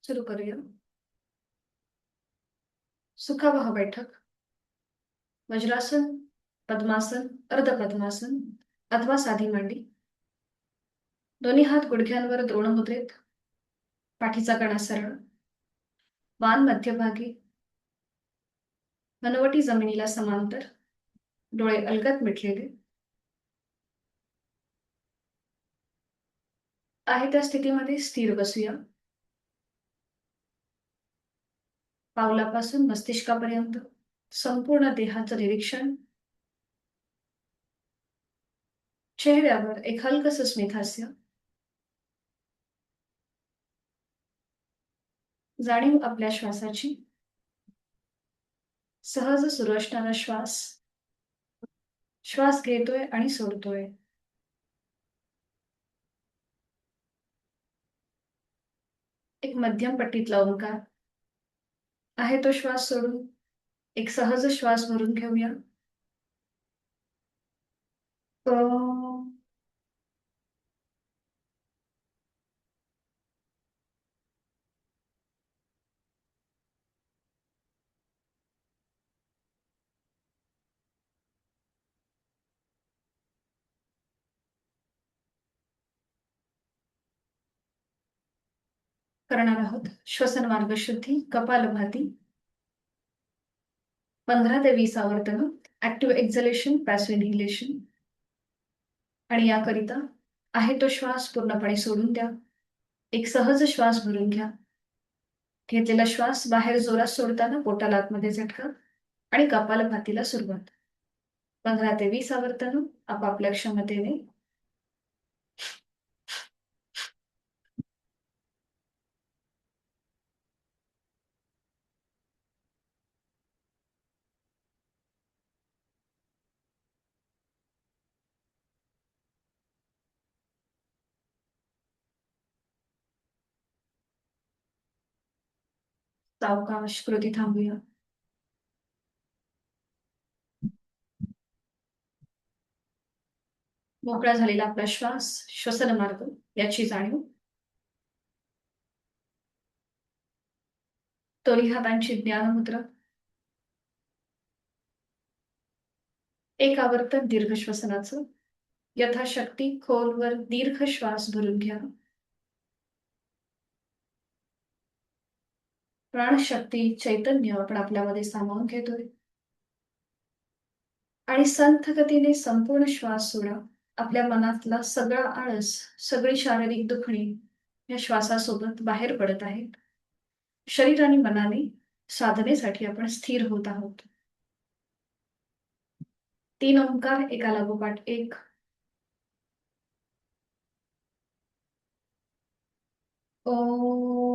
सुरू करूया. सुखावह बैठक. वज्रासन, पद्मासन, अर्धपद्मासन अथवा साधी मांडी. दोन्ही हात गुडघ्यांवर द्रोण मुद्रेत. पाठीचा कणा सरळ. मान मध्यभागी. मनवटी जमिनीला समांतर. डोळे अलगद मिटलेले. आहे त्या स्थितीमध्ये स्थिर बसूया. पावलापासून मस्तिष्कापर्यंत संपूर्ण देहाचं निरीक्षण. चेहऱ्यावर एक हलकसं स्मितहास्य. जाणीव आपल्या श्वासाची. सहज सुरू असणारा श्वास. श्वास घेतोय आणि सोडतोय. एक मध्यम पट्टीतला ओंकार. आहे तो श्वास सोडून एक सहज श्वास भरून घेऊया. अ, करणार आहोत श्वसन मार्ग शुद्धी कपालभाती. 15 ते 20 आवर्तन. Active exhalation, passive inhalation. आणि याकरिता आहे तो श्वास पूर्णपणे सोडून द्या. एक सहज श्वास भरून घ्या. घेतलेला श्वास बाहेर जोरात सोडताना पोटाला आतमध्ये झटका आणि कपालभातीला सुरुवात. 15 ते 20 आवर्तन आपापल्या क्षमतेने. सावकाश कृती थांबूया. मोकळा झालेला आपला श्वास, श्वसन मार्ग याची जाणीव. दोन्ही हातांची ज्ञानमुद्रा. एक आवर्तन दीर्घ श्वसनाचं. यथाशक्ती खोलवर दीर्घ श्वास भरून घ्या. प्राणशक्ती चैतन्य आपण आपल्यामध्ये सामावून घेतोय. आणि संथ गतीने संपूर्ण श्वास सोडा. आपल्या मनातला सगळा आळस, सगळी शारीरिक दुखणी या श्वासासोबत बाहेर पडत आहेत. शरीर आणि मनाने साधनेसाठी आपण स्थिर होत आहोत. 3 ओंकार एका लागोपाठ एक. ओम.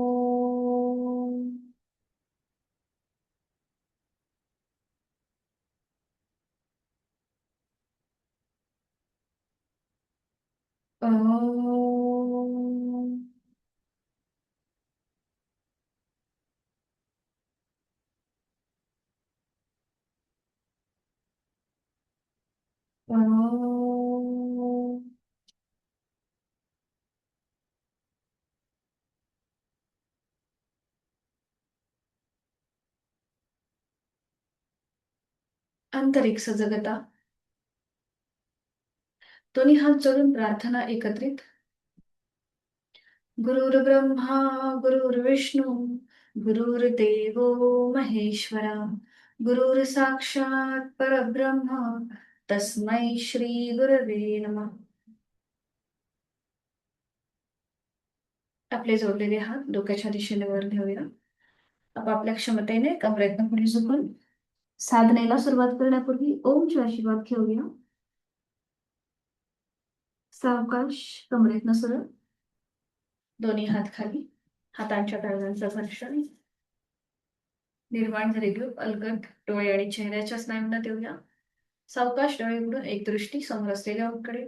ओम. ओम. आंतरिक सजगता. दोन्ही हात जोडून प्रार्थना एकत्रित. गुरुर्ब्रह्मा गुरुर्विष्णू गुरुर्देवो महेश्वरा गुरुर साक्षात परब्रह्म तस्मै श्री गुरवे नमः. आपले जोडलेले हात डोक्याच्या दिशेने वर घेऊया. आपापल्या क्षमतेने कमरेतनं पुढे झुकून साधनेला सुरुवात करण्यापूर्वी ओमचे आशीर्वाद घेऊया. सावकाश कमरेतनं सरळ. दोन्ही हात खाली. हातांच्या तळव्यांचं घर्षण. निर्माण झालेली अलगद डोळे आणि चेहऱ्याच्या स्नायूंना देऊया. सावकाश डोळे उघडून एक दृष्टी समोर असलेल्या ओमकडे.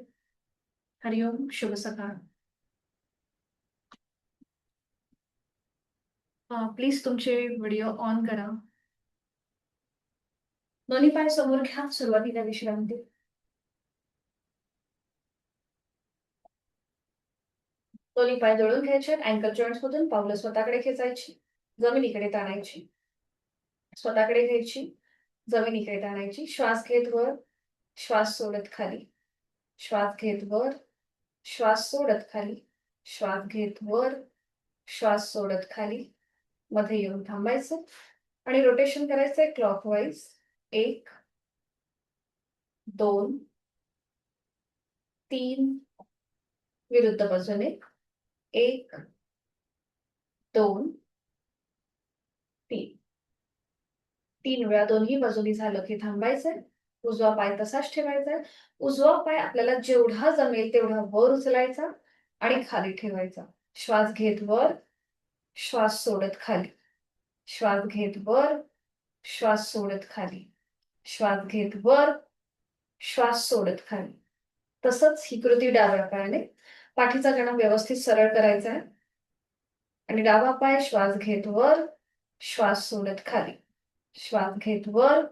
हरिओम. शुभ सकाळ. प्लीज तुमचे व्हिडिओ ऑन करा. दोन्ही पाय समोर घ्या. सुरुवातीला विश्रांती. दोन्ही पाय जोडून घ्यायचे, अँकल जॉईंट्स मधून पावलं स्वतःकडे खेचायची, जमिनीकडे ताणायची, स्वतःकडे घ्यायची, जमिनीकडे ताणायची. श्वास घेत वर, श्वास सोडत खाली, श्वास घेत वर, श्वास सोडत खाली, श्वास घेत वर, श्वास सोडत खाली. मध्ये येऊन थांबायचं आणि रोटेशन करायचंय क्लॉकवाईज. 1 2 3 विरुद्ध बाजूने. 1 2 3. 3 वेळा दोन्ही बाजूनी झालं की थांबायचंय. उजवा पाय तसाच ठेवायचा. उजवा पाय आपल्याला जेवढा जमेल तेवढा वर उचलायचा आणि खाली ठेवायचा. श्वास घेत वर, श्वास सोडत खाली, श्वास घेत वर, श्वास सोडत खाली, श्वास घेत वर, श्वास सोडत खाली. तसंच ही कृती डाव्या पायाने. पाठीचा कणा व्यवस्थित सरळ करायचा आहे आणि डावा पाय श्वास घेत वर, श्वास सोडत खाली, श्वास घेत वर,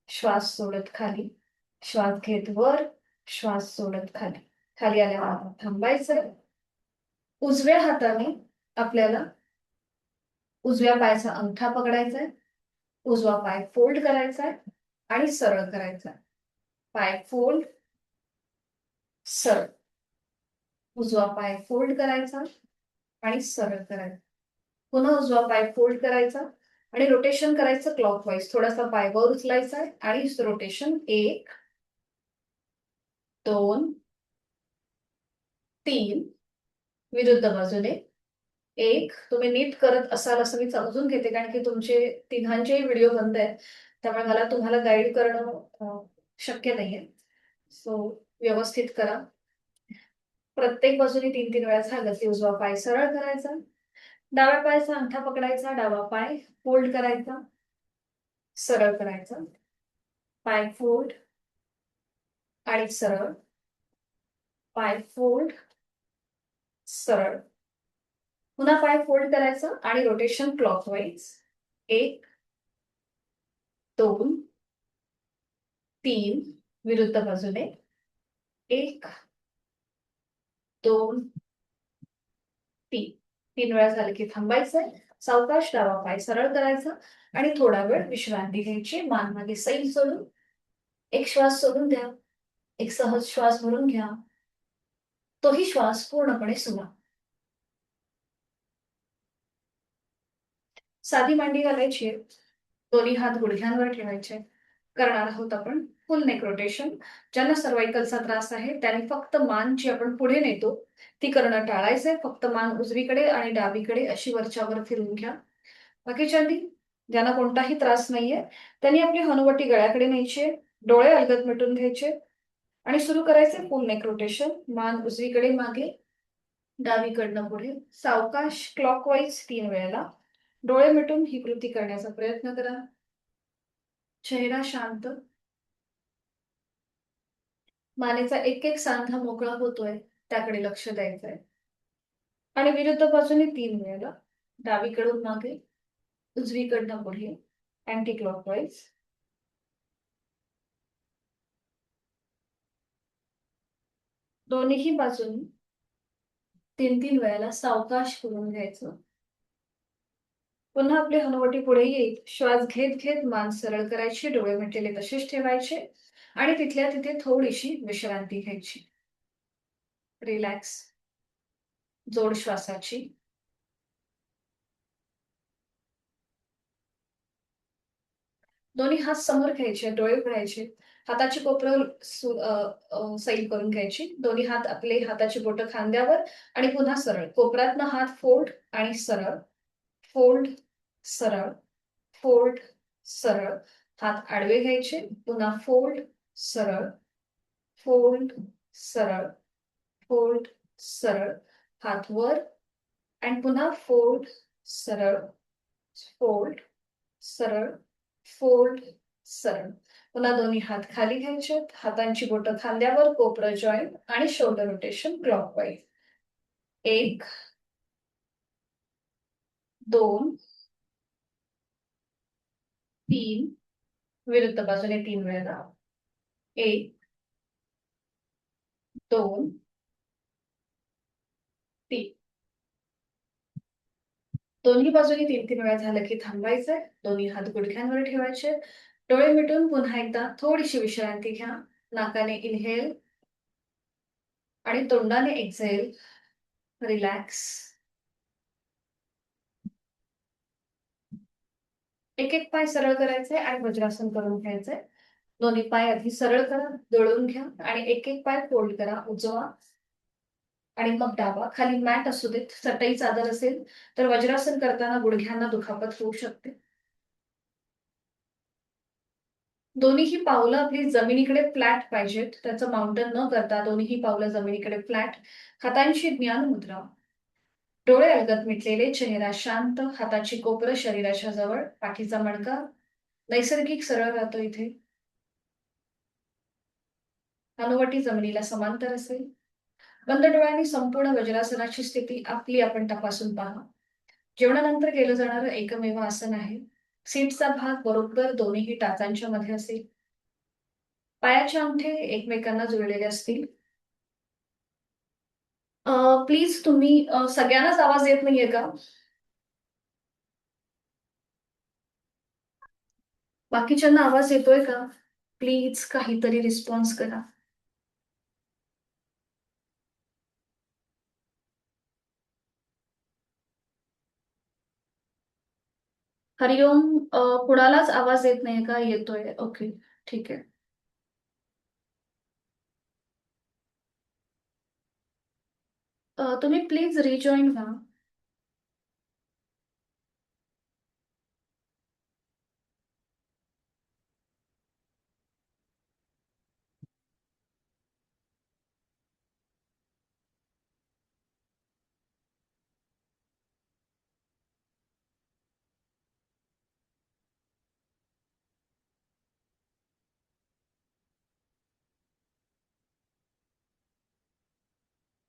श्वास सोडत खाली, श्वास घेत वर, श्वास सोडत खाली. खाली आल्यावर थांबायचं. उजव्या हाताने आपल्याला उजव्या पायाचा अंगठा पकडायचा आहे, उजवा पाय फोल्ड करायचा आहे आणि सरळ करायचा आहे. पाय फोल्ड, सरळ. उजवा पाय फोल्ड करायचा आणि सरळ करायचा. पुन्हा उजवा पाय फोल्ड करायचा आणि रोटेशन करायचं क्लॉकवाईज. थोडासा पाय वर उचलायचा आहे आणि रोटेशन 1 2 3 विरुद्ध बाजूने. 1. तुम्ही नीट करत असाल असं मी समजून घेते, कारण की तुमचे तिघांचेही व्हिडिओ बंद आहेत, त्यामुळे मला तुम्हाला गाईड करणं शक्य नाहीये. सो व्यवस्थित करा. प्रत्येक बाजूने 3-3 वेळा झालं की उजवा पाय सरळ करायचा, डाव्या पायाचा अंगठा पकडायचा, डावा पाय फोल्ड करायचा, सरळ करायचा, पाय फोल्ड आणि सरळ, पाय फोल्ड, सरळ. पुन्हा पाय फोल्ड करायचं आणि रोटेशन क्लॉकवाईज. 1 2 3 विरुद्ध बाजूने. 1 2 3. 3 वेळा झालं की थांबायचंय. सावकाश डावा पाय सरळ करायचा आणि थोडा वेळ विश्रांती घ्यायची. मान मागे सैल सोडून एक श्वास सोडून द्या. एक सहज श्वास भरून घ्या. तोही श्वास पूर्णपणे सोडा. साधी मांडी घालायची. दोन्ही हात गुडघ्यांवर ठेवायचे. करणार आहोत आपण फुल नेक रोटेशन. ज्यांना सर्वाइकलचा त्रास आहे त्यांनी फक्त मान जी आपण पुढे नेतो ती करणं टाळायचंय. फक्त मान उजवीकडे आणि डावीकडे अशी वरच्यावर फिरवून घ्या. बाकीच्यांनी ज्यांना कोणताही त्रास नाहीये त्यांनी आपली हनुवटी गळ्याकडे न्यायची, डोळे अलगद मिटून घ्यायचे आणि सुरू करायचे फुल नेक रोटेशन. मान उजवीकडे मागे, डावीकडनं पुढे, सावकाश क्लॉकवाईज 3 वेळेला. डोळे मिटून ही कृती करण्याचा प्रयत्न करा. चेहरा शांत. मानेचा एक एक सांधा मोकळा होतोय त्याकडे लक्ष द्यायचंय आणि विरुद्ध बाजूने 3 वेळेला. डावीकडून मागे, उजवीकडनं पुढे, अँटी क्लॉकवाईज. दोन्ही बाजूनी 3-3 वेळेला सावकाश करून घ्यायचं. पुन्हा आपली हनुवटी पुढे येईल. श्वास घेत घेत मान सरळ करायची, डोळे मिटलेले तसेच ठेवायचे आणि तिथल्या तिथे थोडीशी विश्रांती घ्यायची. रिलॅक्स. जोड श्वासाची. दोन्ही हात समोर घ्यायचे, डोळे उघडायचे. हाताची कोपरं सैल करून घ्यायची. दोन्ही हात आपले हाताची बोटं खांद्यावर आणि पुन्हा सरळ. कोपऱ्यातनं हात फोल्ड आणि सरळ, फोल्ड, सरळ, फोल्ड, सरळ. हात आडवे घ्यायचे, पुन्हा फोल्ड, सरळ, फोल्ड, सरळ, फोल्ड, सरळ. हात वर आणि पुन्हा फोल्ड, सरळ, फोल्ड, सरळ, फोल्ड, सरळ. पुन्हा दोन्ही हात खाली घ्यायचे. हातांची बोटं खांद्यावर, कोपरं जॉईंट आणि शोल्डर रोटेशन क्लॉकवाईज. 1 2 3 विरुद्ध बाजूने 3 वेळेला. 1 2 3. दोन्ही बाजूनी 3-3 वेळा झालं की थांबायचंय. दोन्ही हात गुडघ्यांवर ठेवायचे. डोळे मिटून पुन्हा एकदा थोडीशी विश्रांती घ्या. नाकाने इनहेल आणि तोंडाने एक्झेल. रिलॅक्स. एक-एक पाय सरळ करायचे आणि वज्रासन करून घ्यायचंय. दोन्ही पाय आधी सरळ करा, दळून घ्या आणि एक-एक पाय फोल्ड करा. उजवा आणि मग डावा. खाली मॅट असू देत, चटई चादर असेल तर वज्रासन करताना गुडघ्यांना दुखापत होऊ शकते. दोन्हीही पावलं आपली जमिनीकडे फ्लॅट पाहिजेत. त्याचं माउंटन न करता दोन्हीही पावलं जमिनीकडे फ्लॅट. हातांची ज्ञान मुद्रा. डोळे अलगद मिटलेले, चेहरा शांत, हाताची कोपरं शरीराच्या जवळ, पाठीचा मणका नैसर्गिक सरळ राहतो इथे. हनुवटी जमिनीला समांतर असेल. बंद डोळ्यांनी संपूर्ण वज्रासनाची स्थिती आपली आपण तपासून पहा. जेवणानंतर केलं जाणारं एकमेव आसन आहे. सीटचा भाग बरोबर दोन्हीही टाचांच्या मध्ये असेल. पायाचे अंगठे एकमेकांना जुळलेले असतील. प्लीज तुम्ही सगळ्यांनाच आवाज येत नाहीये का? बाकीच्यांना आवाज येतोय का? प्लीज काहीतरी रिस्पॉन्स करा. हरिओम. कुणालाच आवाज येत नाहीये का? येतोय. ओके. ठीक आहे. तुम्ही प्लीज रिजॉइन व्हा.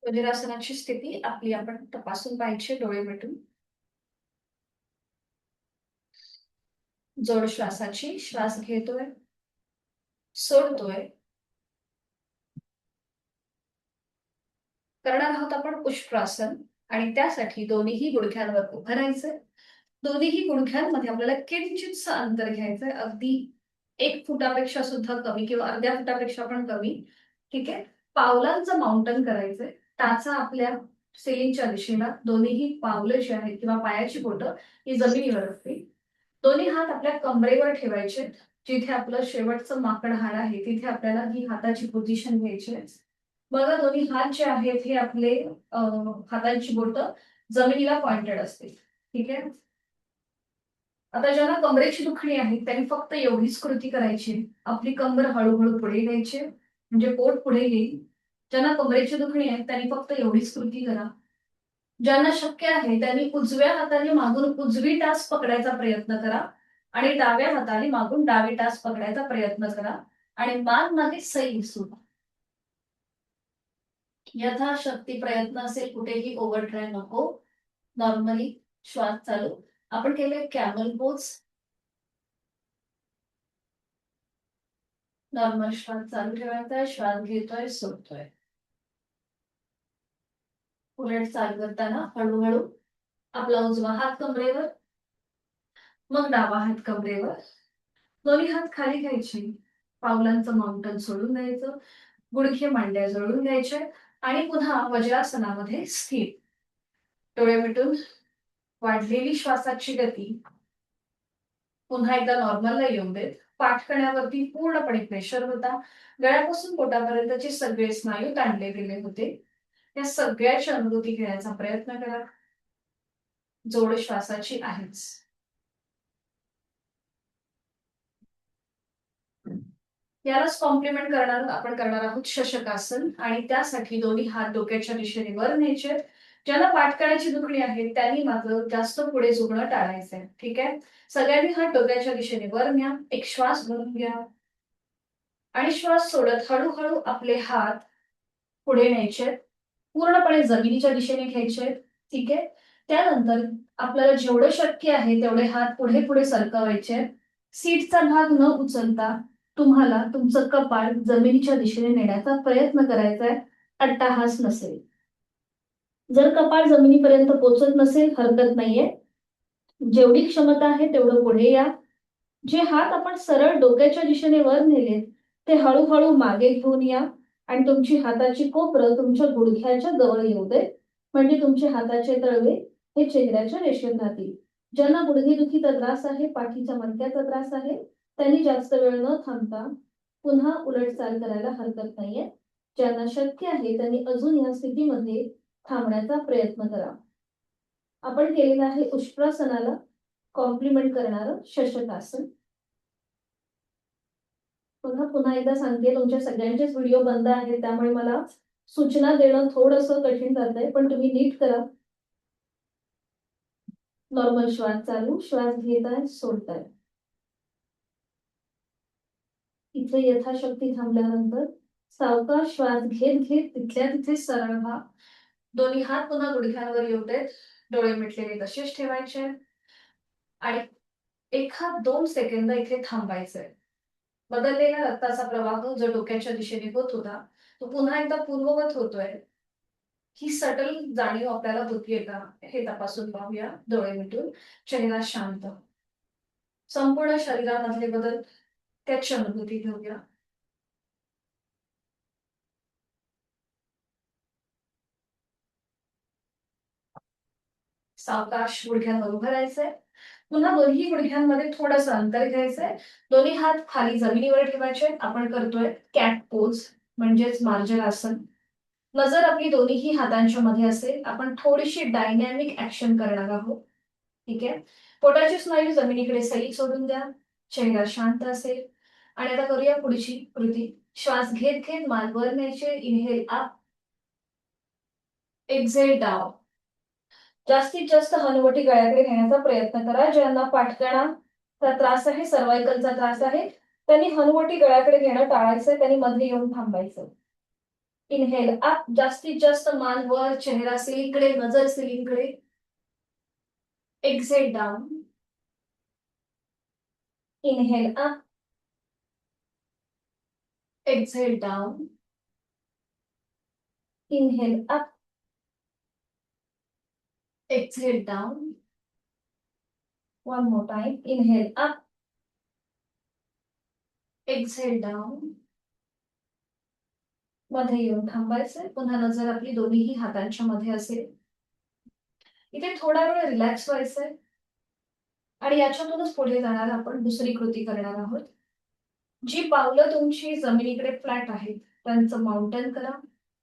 वज्रासनाची स्थिती आपली आपण तपासून पाहायची डोळे मिटून. जोड श्वासाची. श्वास घेतोय, सोडतोय. करणार आहोत आपण उष्ट्रासन आणि त्यासाठी दोन्हीही गुडघ्यांवर उभं राहायचंय. दोन्हीही गुडघ्यांमध्ये आपल्याला किंचितसं अंतर घ्यायचंय. अगदी 1 फुटापेक्षा सुद्धा कमी किंवा अर्ध्या फुटापेक्षा पण कमी. ठीक आहे. पावलांचं माउंटन करायचंय. टाचा आपल्या सिलिंगच्या दिशेला. दोन्हीही पावलं जी आहेत किंवा पायाची बोटं ही जमिनीवर असतील. दोन्ही हात आपल्या कमरेवर ठेवायचे. जिथे आपलं शेवटचं माकड हाड आहे तिथे आपल्याला ही हाताची पोझिशन घ्यायची आहे. बघा दोन्ही हात जे आहेत हे आपले हातांची बोटं जमिनीला पॉइंटेड असतील. ठीक आहे. आता ज्यांना कमरेची दुखणी आहे त्यांनी फक्त एवढीच कृती करायची. आपली कंबर हळूहळू पुढे घ्यायची म्हणजे पोट पुढे येईल. ज्यांना कमरेची दुखणी आहे त्यांनी फक्त एवढीच कृती करा. ज्यांना शक्य आहे त्यांनी उजव्या हाताने मागून उजवी टाच पकडायचा प्रयत्न करा आणि डाव्या हाताने मागून डावी टाच पकडायचा प्रयत्न करा आणि मान मागे सैल सुरू. यथाशक्ती प्रयत्न असेल, कुठेही ओव्हर ट्राय नको. नॉर्मली श्वास चालू. आपण केले कॅमल पोज. नॉर्मल श्वास चालू ठेवायचा आहे. श्वास घेतोय, सोडतोय. उलट चाल करताना हळूहळू आपला उजवा हात कमरेवर, मग डावा हात कमरेवर. दोन्ही हात खाली घ्यायचे. पावलांचं माउंटन सोडून द्यायचं. गुडघे मांड्या जोडून घ्यायचे आणि पुन्हा वज्रासनामध्ये स्थिर. डोळे मिटून वाढलेली श्वासाची गती पुन्हा एकदा नॉर्मलला येऊन देत. पाठकण्यावरती पूर्णपणे प्रेशर होता. गळ्यापासून पोटापर्यंतचे सगळे स्नायू ताणले गेले होते. या सगळ्याची अनुभूती घेण्याचा प्रयत्न करा. जोड श्वासाची आहेच. यालाच कॉम्प्लिमेंट करणार आहोत शशकासन आणि त्यासाठी दोन्ही हात डोक्याच्या दिशेने वर न्यायचे. ज्यांना पाठकण्याची दुखणी आहे त्यांनी मात्र जास्त पुढे झुकणं टाळायचंय. ठीक आहे. सगळ्यांनी हात डोक्याच्या दिशेने वर न्या. एक श्वास भरून घ्या आणि श्वास सोडत हळूहळू आपले हात पुढे न्यायचे. पूर्णपणे जमिनीच्या दिशेने घ्यायचे. ठीक आहे. त्यानंतर आपल्याला जेवढं शक्य आहे तेवढे हात पुढे पुढे सरकवायचे. सीटचा भाग न उचलता तुम्हाला तुमचं कपाळ जमिनीच्या दिशेने नेण्याचा प्रयत्न करायचा आहे. अट्टाहास नसेल. जर कपाळ जमिनीपर्यंत पोहोचत नसेल हरकत नाहीये. जेवढी क्षमता आहे तेवढं पुढे या. जे हात आपण सरळ डोक्याच्या दिशेने वर नेले ते हळूहळू मागे घेऊन या आणि तुमची हाताची कोपरं तुमच्या गुडघ्याच्या जवळ येऊ दे. म्हणजे तुमचे हाताचे तळवे हे चेहऱ्याच्या रेषेत राहतील. ज्यांना गुडघेदुखीचा त्रास आहे, पाठीच्या मणक्याचा त्रास आहे, त्यांनी जास्त वेळ न थांबता पुन्हा उलटचाल करायला हरकत नाहीये. ज्यांना शक्य आहे त्यांनी अजून या स्थितीमध्ये थांबण्याचा प्रयत्न करा. आपण केलेलं आहे उष्ट्रासनाला कॉम्प्लिमेंट करणारं शशकासन. पुन्हा पुन्हा एकदा सांगते, तुमच्या सगळ्यांचेच व्हिडिओ बंद आहेत त्यामुळे मला सूचना देणं थोडंसं कठीण जातंय, पण तुम्ही नीट करा. नॉर्मल श्वास चालू, श्वास घेताय, सोडताय. इथे यथाशक्ती थांबल्यानंतर सावकाश श्वास घेत घेत तिथल्या तिथे सरळ व्हा. दोन्ही हात पुन्हा गुडघ्यांवर येऊ देत. डोळे मिटलेले तसेच ठेवायचे आणि 1-2 सेकंद इथे थांबायचंय. बदललेला रक्ताचा प्रवाह जो डोक्याच्या दिशेने होत होता तो पुन्हा एकदा पूर्ववत होतोय. ही सटल जाणीव आपल्याला होतीये का हे तपासून पाहूया. डोळे मिटून, चेहरा शांत, संपूर्ण शरीरामधले बदल त्याची अनुभूती घेऊया. सावकाश गुडघ्यांवर उभं राहायचंय. पुन्हा दोन्ही गुडघ्यांमध्ये थोडंसं अंतर घ्यायचंय. दोन्ही हात खाली जमिनीवर ठेवायचे. आपण करतोय कॅट पोज म्हणजेच मार्जरासन. नजर आपली दोन्ही हातांच्या मध्ये असेल. आपण थोडीशी डायनॅमिक ऍक्शन करणार आहोत. ठीक आहे. पोटाची स्नायू जमिनीकडे सैल सोडून द्या. चेहरा शांत असेल आणि आता करूया पुढची कृती. श्वास घेत घेत मान वर न्यायचे. Inhale up, exhale down. जास्तीत जास्त हनुवटी गळ्याकडे घेण्याचा प्रयत्न करा. ज्यांना पाठगणाचा त्रास आहे, सर्वायकलचा त्रास आहे, त्यांनी हनुवटी गळ्याकडे घेणं टाळायचं. त्यांनी मध्ये येऊन थांबायचं. इनहेल अप, जास्तीत जास्त मान वर, चेहरा सिलिंगकडे, नजर सिलिंगकडे. Exhale down. Inhale up, exhale down. Inhale up, exhale down. One more time. Inhale up, exhale down. मध्ये येऊन थांबायचंय. पुन्हा नजर आपली दोन्ही हातांच्या मध्ये असेल. इथे थोडा वेळ रिलॅक्स व्हायचंय आणि याच्यातूनच पुढे जाणार आपण दुसरी कृती करणार आहोत. जी पावलं तुमची जमिनीकडे फ्लॅट आहेत त्यांचं माउंटन करा.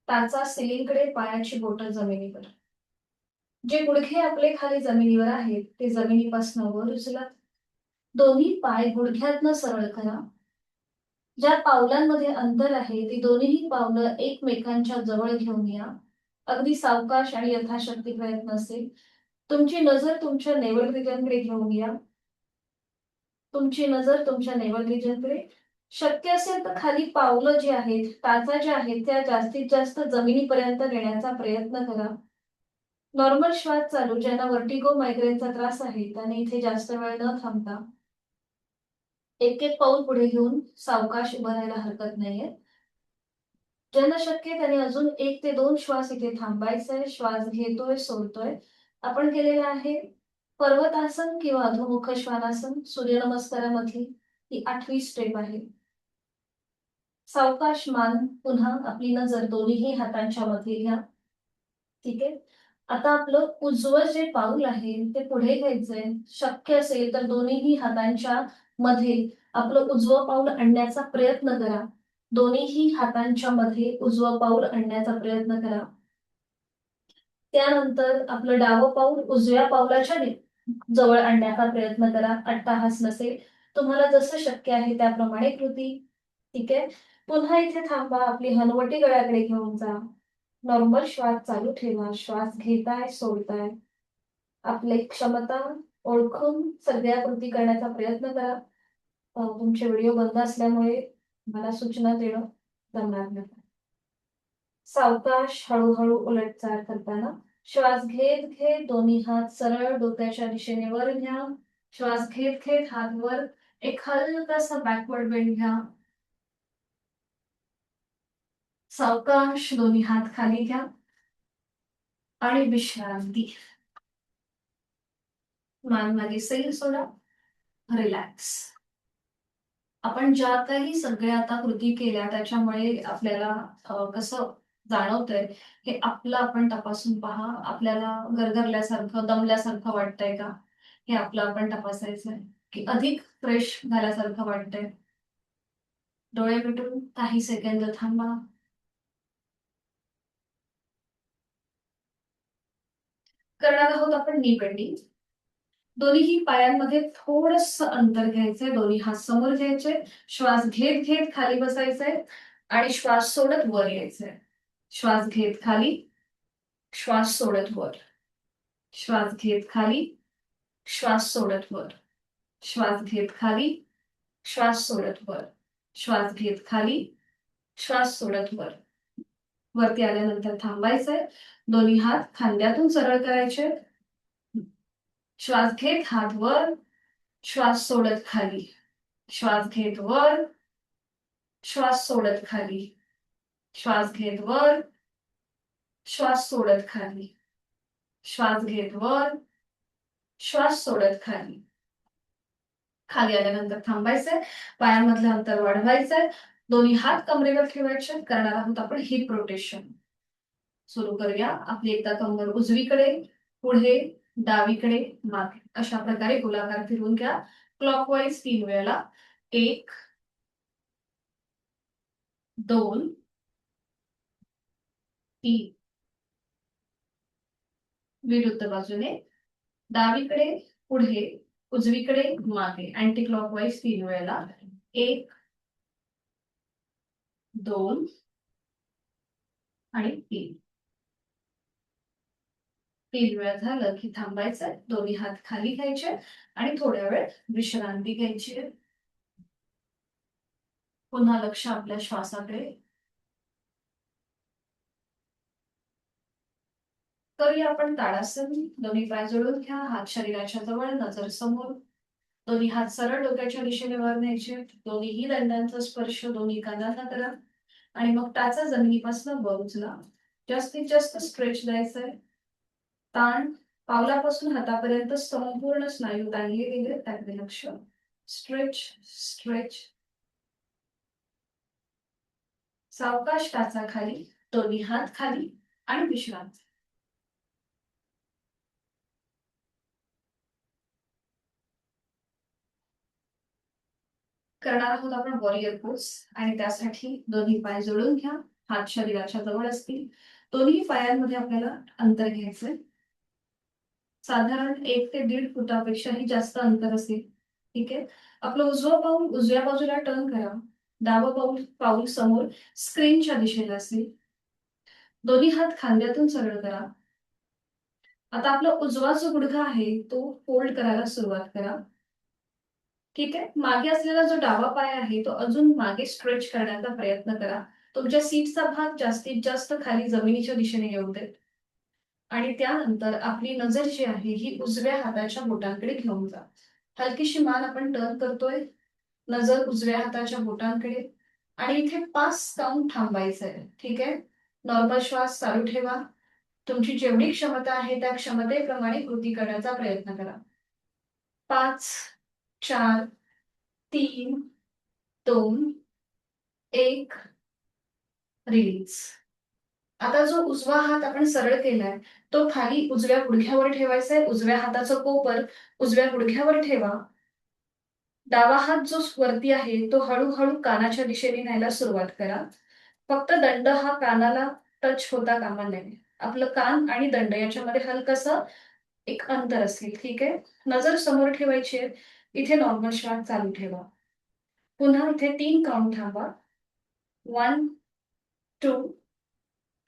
टाचा सिलिंगकडे, पायाची बोटं जमिनीवर. जे गुडघे आपले खाली जमिनीवर आहेत ते जमिनीपासून वर उचला. दोन्ही पाय गुडघ्यातनं सरळ करा. ज्या पावलांमध्ये अंतर आहे ती दोन्ही पावलं एकमेकांच्या जवळ घेऊन या. अगदी सावकाश आणि यथाशक्ती प्रयत्न असेल. तुमची नजर तुमच्या नेवल रिजनकडे घेऊन या. तुमची नजर तुमच्या नेवल रिजनकडे. शक्य असेल तर खाली पावलं जी आहेत, टाचा ज्या आहेत त्या जास्तीत जास्त जमिनीपर्यंत नेण्याचा प्रयत्न करा. नॉर्मल श्वास चालू. ज्यांना वर्टिगो मायग्रेनचा त्रास आहे त्यांनी इथे जास्त वेळ न थांबता एक एक पाऊल पुढे घेऊन सावकाश उभं राहायला हरकत नाहीये. ज्यांना शक्य आहे त्यांनी अजून 1 ते 2 श्वास इथे थांबायचंय. श्वास घेतोय, सोडतोय. आपण केलेलं आहे पर्वतासन किंवा अधोमुख श्वानासन. सूर्यनमस्कारामधली ही 8वी स्टेप आहे. सावकाश मान पुन्हा आपली नजर दोन्ही हातांच्या मध्ये घ्या. ठीक आहे. आता आपलं उजवं जे पाऊल आहे ते पुढे घ्यायचंय. शक्य असेल तर दोन्ही हातांच्या मध्ये आपलं उजवं पाऊल आणण्याचा प्रयत्न करा. दोन्ही हातांच्या मध्ये उजवं पाऊल आणण्याचा प्रयत्न करा. त्यानंतर आपलं डावं पाऊल उजव्या पावलाच्या जवळ आणण्याचा प्रयत्न करा. अट्टाहास नसेल. तुम्हाला जसं शक्य आहे त्याप्रमाणे कृती. ठीक आहे. पुन्हा इथे थांबा. आपली हनुवटी गळ्याकडे घेऊन जा. नॉर्मल श्वास चालू ठेवा. श्वास घेताय, सोडताय. आपली क्षमता ओळखून सगळ्या कृती करण्याचा प्रयत्न करा. तुमचे व्हिडिओ बंद असल्यामुळे मला सूचना देणं जमणार नाही. सावकाश हळूहळू उलटचाल करताना श्वास घेत घेत दोन्ही हात सरळ डोक्याच्या दिशेने वर घ्या. श्वास घेत घेत हात वर. एक हलकासा बॅकवर्ड बेंड घ्या. सावकाश दोन्ही हात खाली घ्या आणि विश्रांती. मान मागे सैल सोडा, रिलॅक्स. आपण ज्या काही सगळ्या आता कृती केल्या त्याच्यामुळे आपल्याला कसं जाणवतंय हे आपलं आपण तपासून पहा. आपल्याला गरगरल्यासारखं, दमल्यासारखं वाटतंय का? हे आपलं आपण तपासायचंय, की अधिक फ्रेश झाल्यासारखं वाटतंय. डोळे मिटून काही सेकंद थांबा. करणार आहोत आपण नी बेंडिंग. दोन्हीही पायांमध्ये थोडंसं अंतर घ्यायचंय. दोन्ही हात समोर घ्यायचे. श्वास घेत घेत खाली बसायचंय आणि श्वास सोडत वर यायचंय. श्वास घेत खाली, श्वास सोडत वर. श्वास घेत खाली, श्वास सोडत वर. श्वास घेत खाली, श्वास सोडत वर. श्वास घेत खाली, श्वास सोडत वर. वरती आल्यानंतर थांबायचंय. दोन्ही हात खांद्यातून सरळ करायचे. श्वास घेत हात वर, श्वास सोडत खाली. श्वास घेत वर, श्वास सोडत खाली. श्वास घेत वर, श्वास सोडत खाली. श्वास घेत वर, श्वास सोडत खाली. खाली आल्यानंतर थांबायचंय. पायामधलं अंतर वाढवायचंय. दोन्ही हात कमरेवर ठेवायचे. करणार आहोत आपण हिप रोटेशन. सुरू करूया. आपली एकदा कंबर उजवीकडे, पुढे, डावीकडे, मागे अशा प्रकारे गोलाकार फिरवून घ्या. क्लॉकवाईज 3 वेळेला. 1, 2, 3. विरुद्ध बाजूने डावीकडे, पुढे, उजवीकडे, मागे अँटी क्लॉकवाईज 3 वेळेला. 1, 2 आणि 3. 3 वेळा झालं की थांबायचं. दोन्ही हात खाली घ्यायचे आणि थोड्या वेळ विश्रांती घ्यायची. पुन्हा लक्ष आपल्या श्वासाकडे. करूया आपण ताडासन. दोन्ही पाय जोडून घ्या. हात शरीराच्या जवळ, नजर समोर. दोन्ही हात सरळ डोक्याच्या दिशेने वर न्यायचे. दोन्हीही दंडांचा स्पर्श दोन्ही कानांना करा आणि मग टाचा जमिनीपासून वर उचला. जास्तीत जास्त स्ट्रेच द्यायचंय. ताण पावलापासून हातापर्यंत संपूर्ण स्नायू ताणले गेले त्याकडे लक्ष. Stretch, stretch. सावकाश टाचा खाली, दोन्ही हात खाली आणि विश्रांती. करणार आहोत आपण वॉरियर पोज आणि त्यासाठी दोन्ही पाय जोडून घ्या. हात शरीराच्या जवळ असतील. दोन्ही पायांमध्ये आपल्याला अंतर घ्यायचंय. साधारण 1 ते 1.5 फुटापेक्षाही जास्त अंतर असेल. ठीक आहे. आपलं उजवं पाऊल उजव्या बाजूला टर्न करा. डावं पाऊल पाऊल समोर स्क्रीनच्या दिशेला असेल. दोन्ही हात खांद्यातून सरळ करा. आता आपला उजवा जो गुडघा आहे तो फोल्ड करायला सुरुवात करा. ठीक आहे. मागे असलेला जो डावा पाय आहे तो अजून मागे स्ट्रेच करण्याचा प्रयत्न करा. तुमच्या सीटचा भाग जास्तीत जास्त खाली जमिनीच्या दिशेने येऊ देत. आणि त्यानंतर आपली नजर जी आहे ही उजव्या हाताच्या बोटांकडे घेऊन जा. हलकीशी मान आपण टर्न करतोय. नजर उजव्या हाताच्या बोटांकडे आणि इथे 5 काउंट थांबायचंय. ठीक आहे. नॉर्मल श्वास चालू ठेवा. तुमची जेवढी क्षमता आहे त्या क्षमतेप्रमाणे कृती करण्याचा प्रयत्न करा. 5, 4, 3, 2, 1. रिलीज. आता जो उजवा हात आपण सरळ केलाय तो खाली उजव्या गुडघ्यावर ठेवायचा आहे. उजव्या हाताचं कोपर उजव्या गुडघ्यावर ठेवा. डावा हात जो वरती आहे तो हळूहळू कानाच्या दिशेने न्यायला सुरुवात करा. फक्त दंड हा कानाला टच होता कामा नये. आपलं कान आणि दंड याच्यामध्ये हलकसं एक अंतर असेल. ठीक आहे. नजर समोर ठेवायची आहे. इथे नॉर्मल श्वास चालू ठेवा. पुन्हा इथे 3 काउंट थांबा. 1, 2,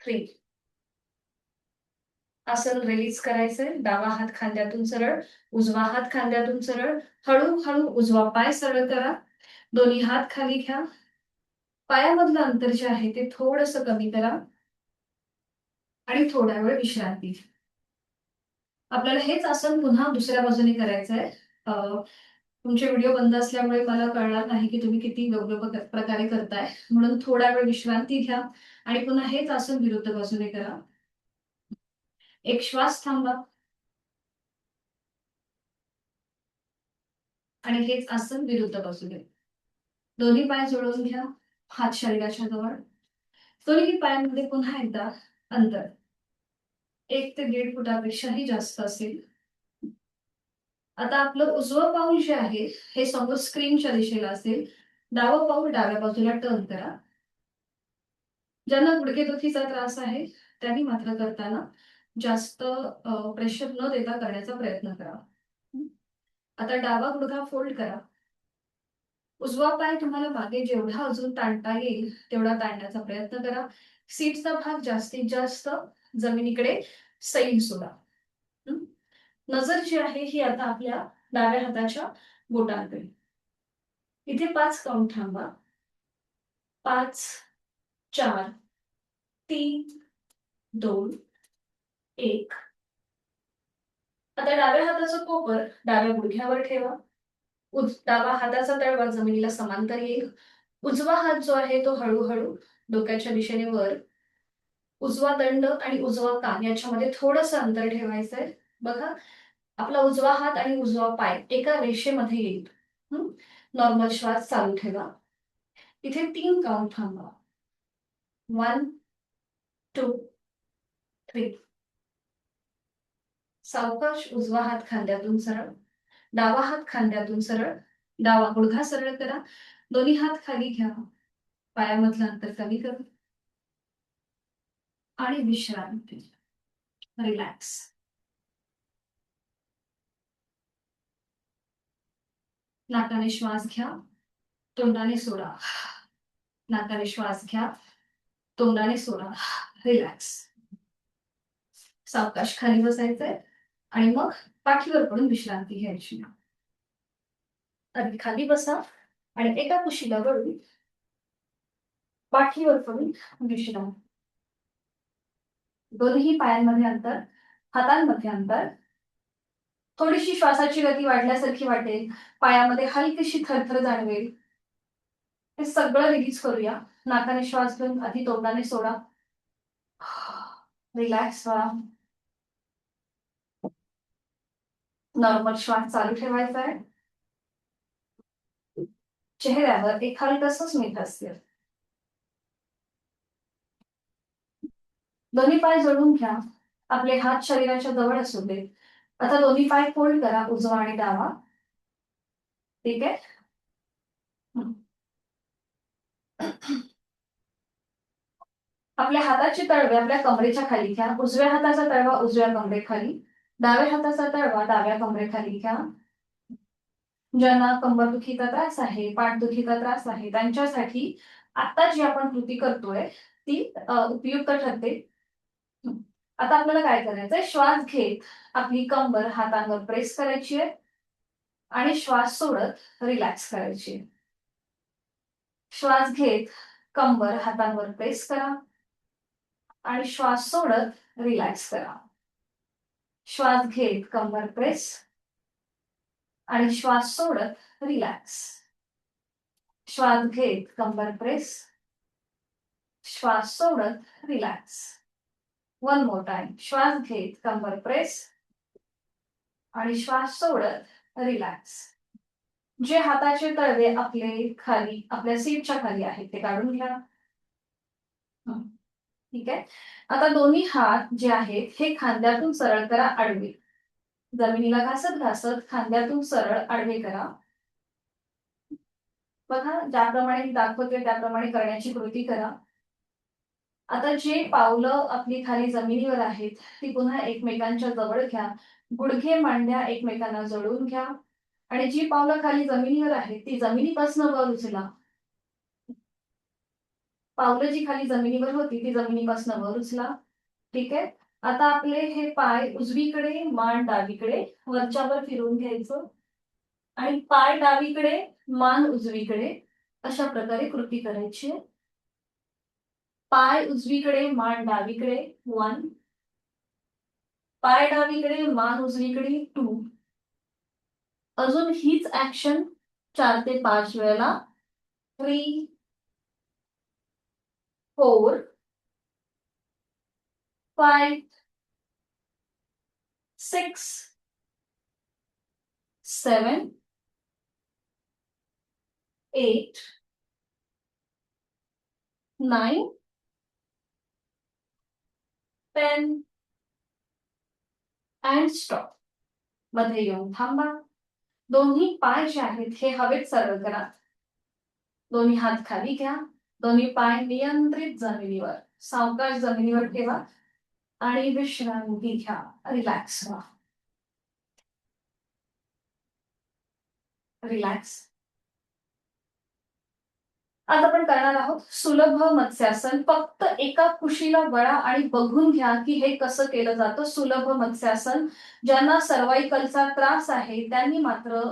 3. आसन रिलीज करायचंय. डावा हात खांद्यातून सरळ, उजवा हात खांद्यातून सरळ. हळूहळू उजवा पाय सरळ करा. दोन्ही हात खाली घ्या. पायामधलं अंतर जे आहे ते थोडंसं कमी करा आणि थोड्या वेळ विश्रांती. आपल्याला हेच आसन पुन्हा दुसऱ्या बाजूने करायचं आहे. तुमचे व्हिडिओ बंद असल्यामुळे मला कळणार नाही की तुम्ही किती योग्य प्रकारे करताय. म्हणून थोडा वेळ विश्रांती घ्या आणि पुन्हा हेच आसन विरुद्ध बाजूने करा. एक श्वास थांबा. आणि हेच आसन विरुद्ध बाजूने. दोन्ही पाय जोडून घ्या, हात शरीराच्या जवळ. दोन्ही पायांमध्ये पुन्हा एकदा अंतर 1 ते 1.5 फुटापेक्षाही जास्त असेल. आता आपलं उजवं पाऊल जे आहे हे समोर स्क्रीनच्या दिशेला असेल. डावं पाऊल डाव्या बाजूला टर्न करा. ज्यांना गुडघेदुखीचा त्रास आहे त्यांनी मात्र करताना जास्त प्रेशर न देता करण्याचा प्रयत्न करा. आता डावा गुडघा फोल्ड करा. उजवा पाय तुम्हाला मागे जेवढा अजून ताणता येईल तेवढा ताणण्याचा प्रयत्न करा. सीटचा भाग जास्तीत जास्त जमिनीकडे सैल सोडा. नजर जी आहे ही आता आपल्या डाव्या हाताच्या बोटांकडे. इथे 5 काउंट थांबा. 5, 4, 3, 2, 1. आता डाव्या हाताचं कोपर डाव्या गुडघ्यावर ठेवा. डावा हाताचा तळवा जमिनीला समांतर येईल. उजवा हात जो आहे तो हळूहळू डोक्याच्या दिशेने वर. उजवा दंड आणि उजवा कान याच्यामध्ये थोडंसं अंतर ठेवायचंय. बघा, आपला उजवा हात आणि उजवा पाय एका रेषेमध्ये येईल. नॉर्मल श्वास चालू ठेवा. इथे 3 काउंट थांबा. 1, 2, 3. सावकाश उजवा हात खांद्यातून सरळ, डावा हात खांद्यातून सरळ, डावा गुडघा सरळ करा. दोन्ही हात खाली घ्या. पायामधलं अंतर कमी करा आणि विश्रांती. रिलॅक्स. नाकाने श्वास घ्या, तोंडाने सोडा. नाकाने श्वास घ्या, तोंडाने सोडा. रिलॅक्स. सावकाश खाली बसायचंय आणि मग पाठीवर पडून विश्रांती घ्यायची. आधी खाली बसा आणि एका कुशीला वळून पाठीवर पडून विश्राम. दोन्ही पायांमध्ये अंतर, हातांमध्ये अंतर. थोडीशी श्वासाची गती वाढल्यासारखी वाटेल. पायामध्ये हलकीशी थरथर जाणवेल. हे सगळं रिलीज करूया. नाकाने श्वास घेऊन आधी तोंडाने सोडा. रिलॅक्स व्हा. नॉर्मल श्वास चालू ठेवायचा आहे. चेहऱ्यावर एक हलकसं स्मित हास्य. दोन्ही पाय जोडून घ्या. आपले हात शरीराच्या जवळ असू दे. आता दोन्ही पाय फोल्ड करा, उजवा आणि डावा. ठीक आहे. आपल्या हाताची तळवे आपल्या कमरेच्या खाली घ्या. उजव्या हाताचा तळवा उजव्या कमरेखाली, डाव्या हाताचा तळवा डाव्या कमरेखाली घ्या. ज्यांना कंबरदुखीचा त्रास आहे, पाठदुखीचा त्रास आहे, त्यांच्यासाठी आता जी आपण कृती करतोय ती उपयुक्त ठरते. आता आपल्याला काय करायचंय, श्वास घेत आपली कंबर हातांवर प्रेस करायची आहे आणि श्वास सोडत रिलॅक्स करायची आहे. श्वास घेत कंबर हातांवर प्रेस करा आणि श्वास सोडत रिलॅक्स करा. श्वास घेत कंबर प्रेस आणि श्वास सोडत रिलॅक्स. श्वास घेत कंबर प्रेस, श्वास सोडत रिलॅक्स. One more time. श्वास घेत कंबर प्रेस आणि श्वास सोडत रिलॅक्स. जे हाताचे तळवे आपले खाली आपल्या सीटच्या खाली आहेत ते काढून घ्या. ठीक आहे. आता दोन्ही हात जे आहेत हे खांद्यातून सरळ करा, आडवे. जमिनीला घासत घासत खांद्यातून सरळ आडवे करा. बघा, ज्याप्रमाणे दाखवते त्याप्रमाणे करण्याची कृती करा. आता जे पावलं आपली खाली जमिनीवर आहेत ती पुन्हा एकमेकांच्या जवळ घ्या. गुडघे मांड्या एकमेकांना जोडून घ्या आणि जी पावलं खाली जमिनीवर आहेत ती जमिनीपासून वर उचला. पावलं जी खाली जमिनीवर होती ती जमिनीपासून वर उचला. ठीक आहे. आता आपले हे पाय उजवीकडे, मान डावीकडे वरच्यावर फिरवून घ्यायचं आणि पाय डावीकडे, मान उजवीकडे अशा प्रकारे कृती करायची आहे. पाय उजवीकडे, मान डावीकडे 1. पाय डावीकडे, मान उजवीकडे 2. अजून हीच ऍक्शन 4 ते 5 वेळेला. 3, 4, 5, 6, 7, 8, 9, 10 अँड स्टॉप. मध्ये येऊन थांबा. दोन्ही पाय जे आहेत हे हवेत सरळ करा. दोन्ही हात खाली घ्या. दोन्ही पाय नियंत्रित जमिनीवर, सावकाश जमिनीवर ठेवा आणि विश्रांती घ्या. रिलॅक्स व्हा. रिलॅक्स. आता आपण करणार आहोत सुलभ मत्स्यासन. फक्त एका कुशीला वळा आणि बघून घ्या की हे कसं केलं जातं. सुलभ मत्स्यासन. ज्यांना सर्वाइकलचा त्रास आहे त्यांनी मात्र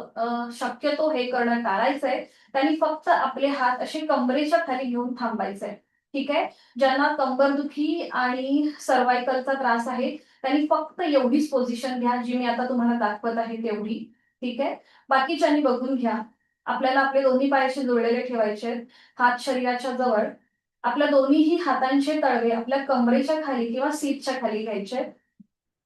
शक्यतो हे करणं टाळायचंय. त्यांनी फक्त आपले हात असे कमरेच्या खाली घेऊन थांबायचंय. ठीक आहे. ज्यांना कंबरदुखी आणि सर्वाइकलचा त्रास आहे त्यांनी फक्त एवढीच पोझिशन घ्या जी मी आता तुम्हाला दाखवत आहे तेवढी. ठीक आहे. बाकीच्यांनी बघून घ्या. आपल्याला आपले दोन्ही पाय असे जुळलेले ठेवायचे. हात शरीराच्या जवळ. आपल्या दोन्हीही हातांचे तळवे आपल्या कमरेच्या खाली किंवा सीटच्या खाली घ्यायचे.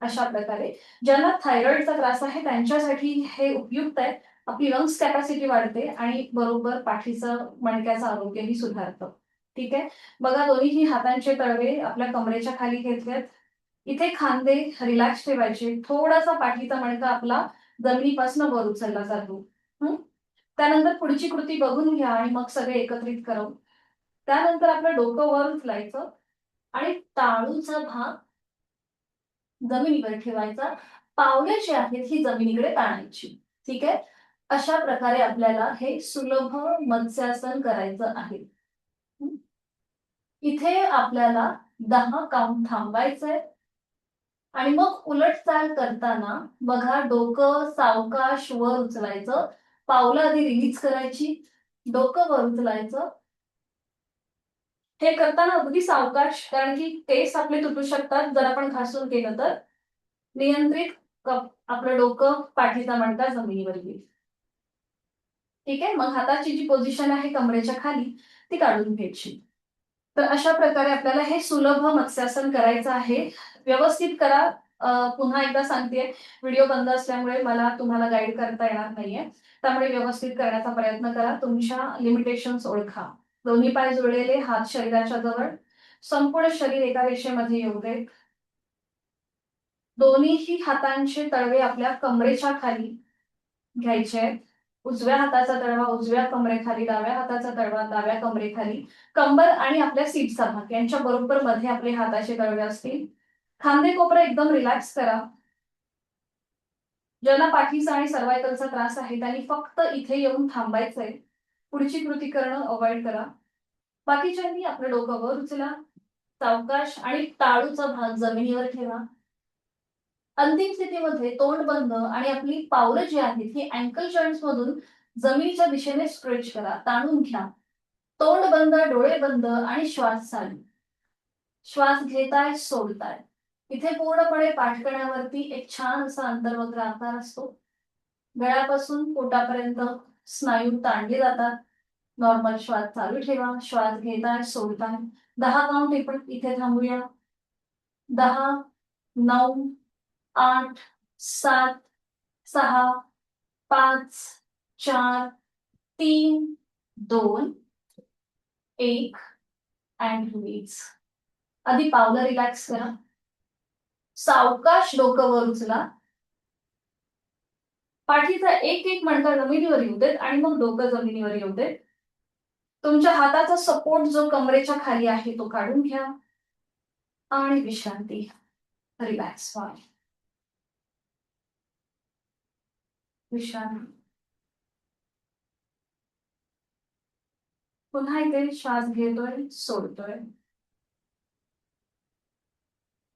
अशा प्रकारे. ज्यांना थायरॉइडचा त्रास आहे त्यांच्यासाठी हे उपयुक्त आहे. आपली लंग्स कॅपॅसिटी वाढते आणि बरोबर पाठीचं मणक्याचं आरोग्यही सुधारतं. ठीक आहे. बघा दोन्हीही हातांचे तळवे आपल्या कमरेच्या खाली घेतलेत. इथे खांदे रिलॅक्स ठेवायचे. थोडासा पाठीचा मणका आपला जमिनीपासून वर उचलला जातो. त्यानंतर पुढची कृती बघून घ्या आणि मग सगळे एकत्रित करू. त्यानंतर आपलं डोकं वर उचलायचं आणि टाळूचा भाग जमिनीवर ठेवायचा. पावले जी आहेत ही जमिनीकडे ताणायची. ठीक आहे. अशा प्रकारे आपल्याला हे सुलभ मत्स्यासन करायचं आहे. इथे आपल्याला 10 काउंट थांबायचंय आणि मग उलट चाल करताना बघा डोकं सावकाश वर उचलायचं. पावलं आधी रिलीज करायची. डोकं वर उचलायचं. हे करताना अगदी सावकाश, कारण की केस आपले तुटू शकतात जर आपण घासून केलं तर. नियंत्रित आपलं डोकं पाठीचा मणका जमिनीवर येईल. ठीक आहे. मग हाताची जी पोझिशन आहे कमरेच्या खाली ती काढून घ्यायची. तर अशा प्रकारे आपल्याला हे सुलभ मत्स्यासन करायचं आहे. व्यवस्थित करा. पुन्हा एकदा सांगतेय, व्हिडिओ बंद असल्यामुळे मला तुम्हाला गाईड करता येणार नाहीये. त्यामुळे व्यवस्थित करण्याचा प्रयत्न करा. तुमच्या लिमिटेशन्स ओळखा. दोन्ही पाय जुळलेले, हात शरीराच्या जवळ. संपूर्ण शरीर एका रेषेमध्ये येऊ दे. दोन्हीही हातांचे तळवे आपल्या कमरेच्या खाली घ्यायचे. उजव्या हाताचा तळवा उजव्या कमरेखाली, डाव्या हाताचा तळवा डाव्या कमरेखाली. कंबर आणि आपल्या सीटचा भाग यांच्या बरोबर मध्ये आपले हाताचे तळवे असतील. खांदे कोपरा एकदम रिलॅक्स करा. ज्यांना पाठीचा आणि सर्वायकलचा त्रास आहे त्यांनी फक्त इथे येऊन थांबायचंय. पुढची कृती करणं अवॉइड करा. बाकीच्यांनी आपलं डोकं वर उचला. सावकाश आणि टाळूचा भाग जमिनीवर ठेवा. अंतिम स्थितीमध्ये तोंड बंद आणि आपली पावलं जी आहेत ही अँकल जॉईंट्स मधून जमिनीच्या दिशेने स्ट्रेच करा. ताणून घ्या. तोंड बंद, डोळे बंद आणि श्वास चालू. श्वास घेताय, सोडताय. इथे पूर्णपणे पाठकण्यावरती एक छान असा अंतर्वक्र आकार असतो. गळ्यापासून पोटापर्यंत स्नायू ताणले जातात. नॉर्मल श्वास चालू ठेवा. श्वास घेताय, सोडताय. 10 काउंट इथे थांबूया. 10, 9, 8, 7, 6, 5, 4, 3, 2, 1 अँड रिलीज. आधी पावलं रिलॅक्स करा. सावकाश डोकं वर उचला. पाठीचा एक एक मणका जमिनीवर येऊ देत आणि मग डोकं जमिनीवर येऊ देत. तुमच्या हाताचा सपोर्ट जो कमरेच्या खाली आहे तो काढून घ्या आणि विश्रांती घ्या. रिलॅक्स व्हा. विश्रांती. पुन्हा इथे श्वास घेतोय, सोडतोय.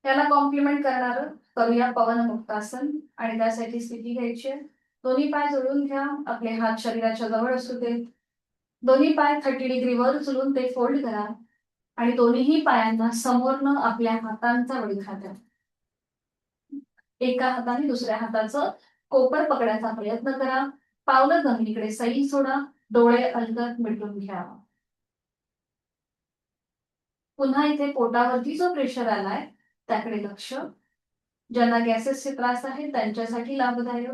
त्याला कॉम्प्लिमेंट करणार करूया पवन मुक्तासन. आणि त्यासाठी स्थिती घ्यायची. दोन्ही पाय जोडून घ्या. आपले हात शरीराच्या जवळ असू देत. दोन्ही पाय 30 डिग्री वर उचलून ते फोल्ड करा आणि दोन्ही पायांना समोरनं आपल्या हातांचा वडीखा द्या. एका हाताने दुसऱ्या हाताचं कोपर पकडायचा प्रयत्न करा. पावलं जमिनीकडे सैल सोडा. डोळे अलगद मिटून घ्या. पुन्हा इथे पोटावरती जो प्रेशर आलाय त्याकडे लक्ष. ज्यांना गॅसेसचे त्रास आहे त्यांच्यासाठी लाभदायक.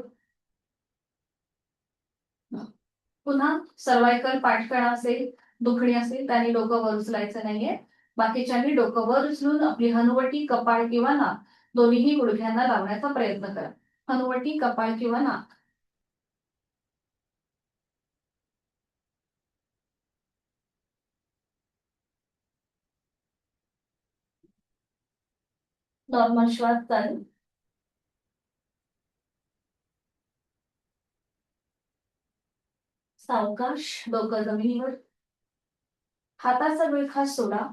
पुन्हा सर्वायकल पाठकणा असेल, दुखणी असेल त्याने डोकं वर उचलायचं नाहीये. बाकीच्यांनी डोकं वर उचलून आपली हनुवटी, कपाळ किंवा नाक दोन्हीही गुडघ्यांना लावण्याचा प्रयत्न करा. हनुवटी, कपाळ किंवा नाक. नॉर्मल श्वास चालू. सावकाश डोकं जमिनीवर. हाताचा विळखा सोडा.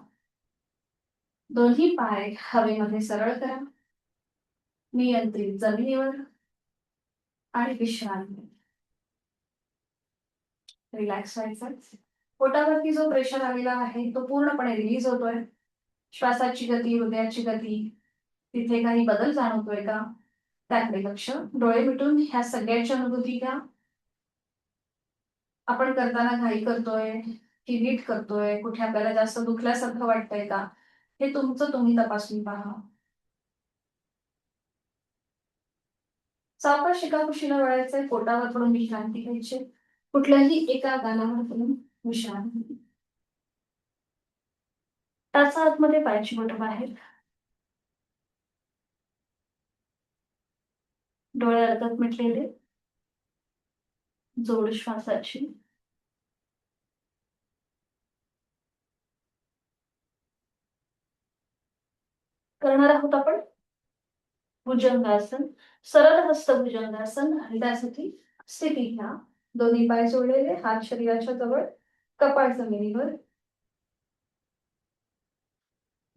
दोन्ही पाय हवेमध्ये सरळ करा. नियंत्रित जमिनीवर आणि विश्रांती. रिलॅक्स व्हायचं. पोटावरती जो प्रेशर आलेला आहे तो पूर्णपणे रिलीज होतोय. श्वासाची गती, हृदयाची गती, तिथे काही बदल जाणवतोय का त्याकडे लक्ष. डोळे मिटून ह्या सगळ्याच्या अनुभूती घ्या. आपण करताना घाई करतोय की नीट करतोय, कुठे आपल्याला जास्त दुखल्यासारखं वाटतंय का, हे तुमचं तुम्ही तपासून पहा. सावकाश एका कुशीला वळायचंय. पोटावर पडून विश्रांती घ्यायची. कुठल्याही एका गालावर पडून विश्रांती. टाचा आतमध्ये, पायाची बोटं बाहेर. डोळे अर्धत मिटलेले. जोड श्वासाची. करणार आहोत आपण भुजंगासन. सरळ हस्त भुजंगासन. आणि त्यासाठी स्थिती घ्या. दोन्ही पाय जोडलेले, हात शरीराच्या जवळ, कपाळ जमिनीवर.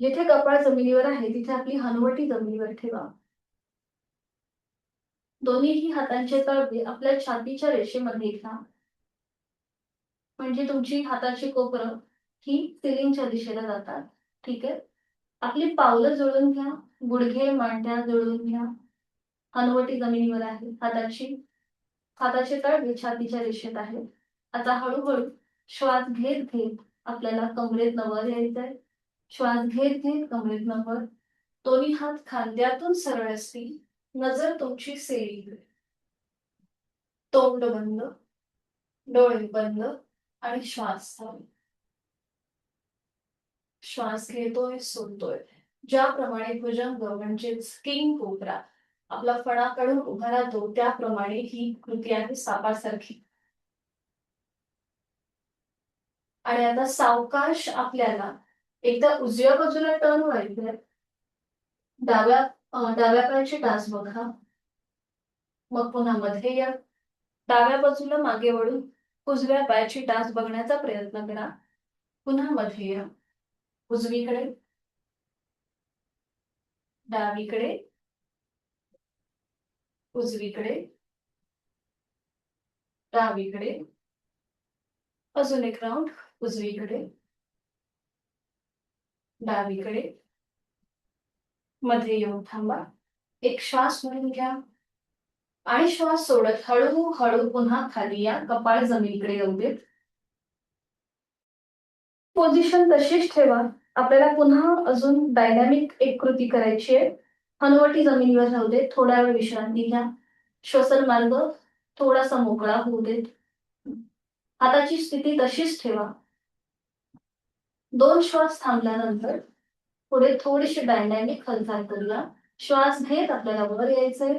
जिथे कपाळ जमिनीवर आहे तिथे आपली हनुवटी जमिनीवर ठेवा. दोन्हीही हातांचे तळवे आपल्या छातीच्या रेषेमध्ये घ्या. म्हणजे तुमची हाताची कोपरं ही सिलिंगच्या दिशेला जातात. ठीक आहे. आपली पावलं जुळवून घ्या. गुडघे, मांड्या जुळवून घ्या. हनुवटी जमिनीवर आहे. हाताचे तळवे छातीच्या रेषेत आहेत. आता हळूहळू श्वास घेत घेत आपल्याला कमरेत वर यायचंय. श्वास घेत घेत कमरेत वर. दोन्ही हात खांद्यातून सरळ असतील. नजर तुमची सेळीकडे. तोंड बंद, डोळे बंद आणि श्वास चालू. श्वास घेतोय, सोडतोय. ज्याप्रमाणे भुजंग म्हणजेच किंग कोबरा आपला फणा काढून उभा राहतो त्याप्रमाणे ही कृती आहे सापासारखी. आणि आता सावकाश आपल्याला एकदा उजव्या बाजूला टर्न व्हायचंय. डाव्या पायाची टाच बघा. मग पुन्हा मध्ये या. डाव्या बाजूला मागे वळून उजव्या पायाची टाच बघण्याचा प्रयत्न करा. पुन्हा मध्ये या. उजवीकडे, डावीकडे, उजवीकडे, डावीकडे. अजून एक राऊंड. उजवीकडे, डावीकडे. मध्ये येऊन थांबा. एक श्वास भरून घ्या आणि श्वास सोडत हळूहळू पुन्हा खाली या. कपाळ जमिनीकडे येऊ देत. पोझिशन तशीच ठेवा. आपल्याला पुन्हा अजून डायनॅमिक एक कृती करायची आहे. हनुवटी जमिनीवर राहू देत. थोडा वेळ विश्रांती घ्या. श्वसन मार्ग थोडासा मोकळा होऊ देत. हाताची स्थिती तशीच ठेवा. 2 श्वास थांबल्यानंतर पुढे थोडीशी डायनॅमिक हालचाल करूया. श्वास घेत आपल्याला वर यायचंय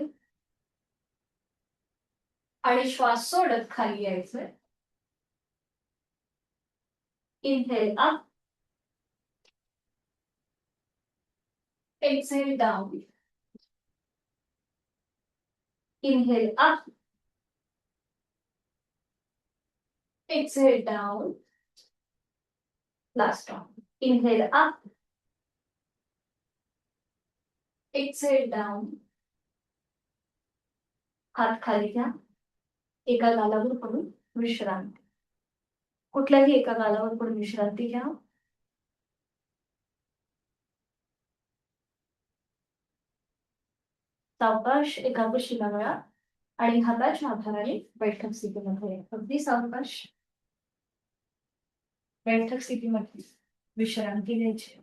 आणि श्वास सोडत खाली यायचंय. Inhale up, exhale down. Inhale up, exhale down. Last round. Inhale up, exhale down. हात खाली घ्या. एका गालावर पडून विश्रांती. कुठल्याही एका गालावर पडून विश्रांती घ्या. सावकाश एका कुशीला वळा आणि हाताच्या आधाराने बैठक स्थितीमध्ये. अगदी सावकाश बैठक स्थितीमध्ये विश्रांती घ्यायची.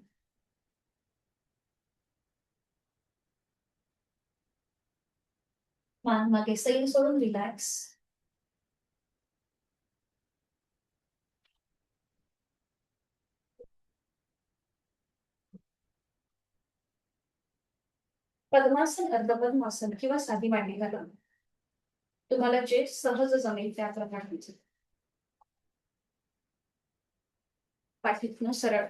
मान मागे सैल सोडून रिलॅक्स. पद्मासन, अर्धपद्मासन किंवा साधी मांडी घाला. तुम्हाला जे सहज जमेल त्या प्रकारे. पाठीतनं सरळ.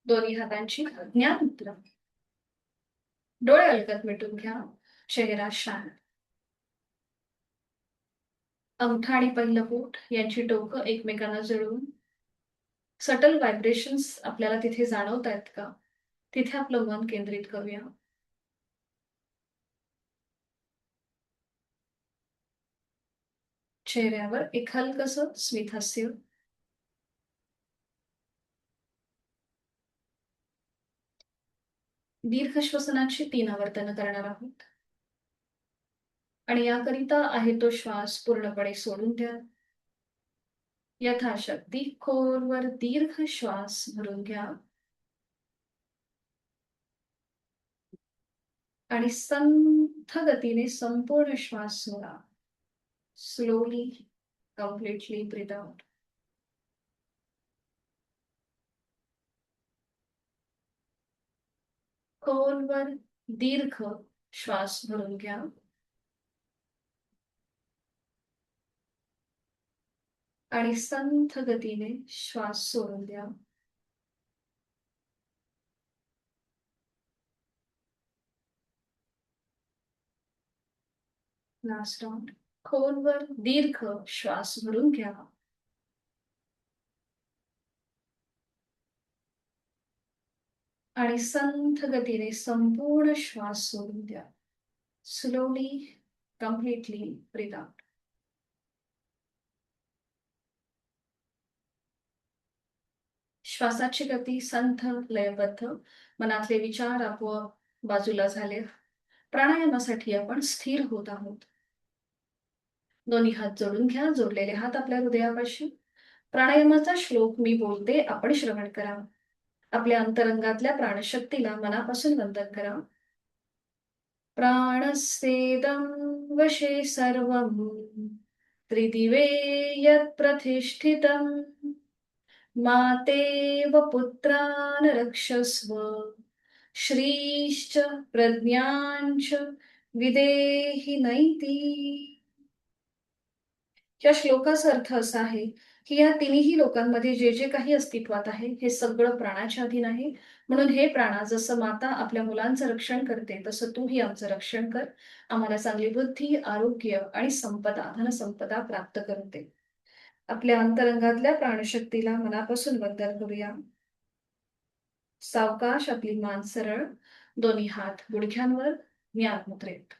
दोन्ही हातांची ज्ञान मुद्रा. डोळे अलगद मिटून घ्या. चेहरा शांत. अंगठा आणि पहिलं बोट यांची टोकं एकमेकांना जुळवून सटल व्हायब्रेशन्स आपल्याला तिथे जाणवत आहेत का, तिथे आपलं मन केंद्रित करूया. चेहऱ्यावर एक हलकसं स्मितहास्य. दीर्घ श्वसनाची 3 आवर्तनं करणार आहोत. आणि याकरिता आहे तो श्वास पूर्णपणे सोडून द्या. यथाशक्ती खोलवर दीर्घ श्वास भरून घ्या. आणि संथ गतीने संपूर्ण श्वास सोडा. Slowly, completely breathe out. खोलवर दीर्घ श्वास भरून घ्या. आणि संथ गतीने श्वास सोडून द्या. Last round. खोलवर दीर्घ श्वास भरून घ्या. आणि संथ गतीने संपूर्ण श्वास सोडून द्या. Slowly, completely breathe out. श्वासाची गती संथ, लयबद्ध. मनातले विचार आपोआप बाजूला झाले. प्राणायामासाठी आपण स्थिर होत आहोत. दोन्ही हात जोडून घ्या. जोडलेले हात आपल्या हृदयापाशी. प्राणायामाचा श्लोक मी बोलते, आपण श्रवण करा. आपल्या अंतरंगातल्या प्राणशक्तीला मनापासून वंदन करा. प्राणस्तेदं वशे सर्वं त्रिदिवे यत् प्रतिष्ठितं मातेव पुत्रान् रक्षस्व श्रीश्च प्रज्ञाञ्च विदेहि नैति. या श्लोकाचा अर्थ असा आहे की या तिन्ही लोकांमध्ये जे जे काही अस्तित्वात आहे हे सगळं प्राणाच्या अधीन आहे. म्हणून हे प्राणा, जसं माता आपल्या मुलांचं रक्षण करते तसं तूही आमचं रक्षण कर. आम्हाला चांगली बुद्धी, आरोग्य आणि संपदा, धनसंपदा प्राप्त करून दे. आपल्या अंतरंगातल्या प्राणशक्तीला मनापासून वंदन करूया. सावकाश आपली मान सरळ. दोन्ही हात गुडघ्यांवर. ज्ञान मुद्रेत.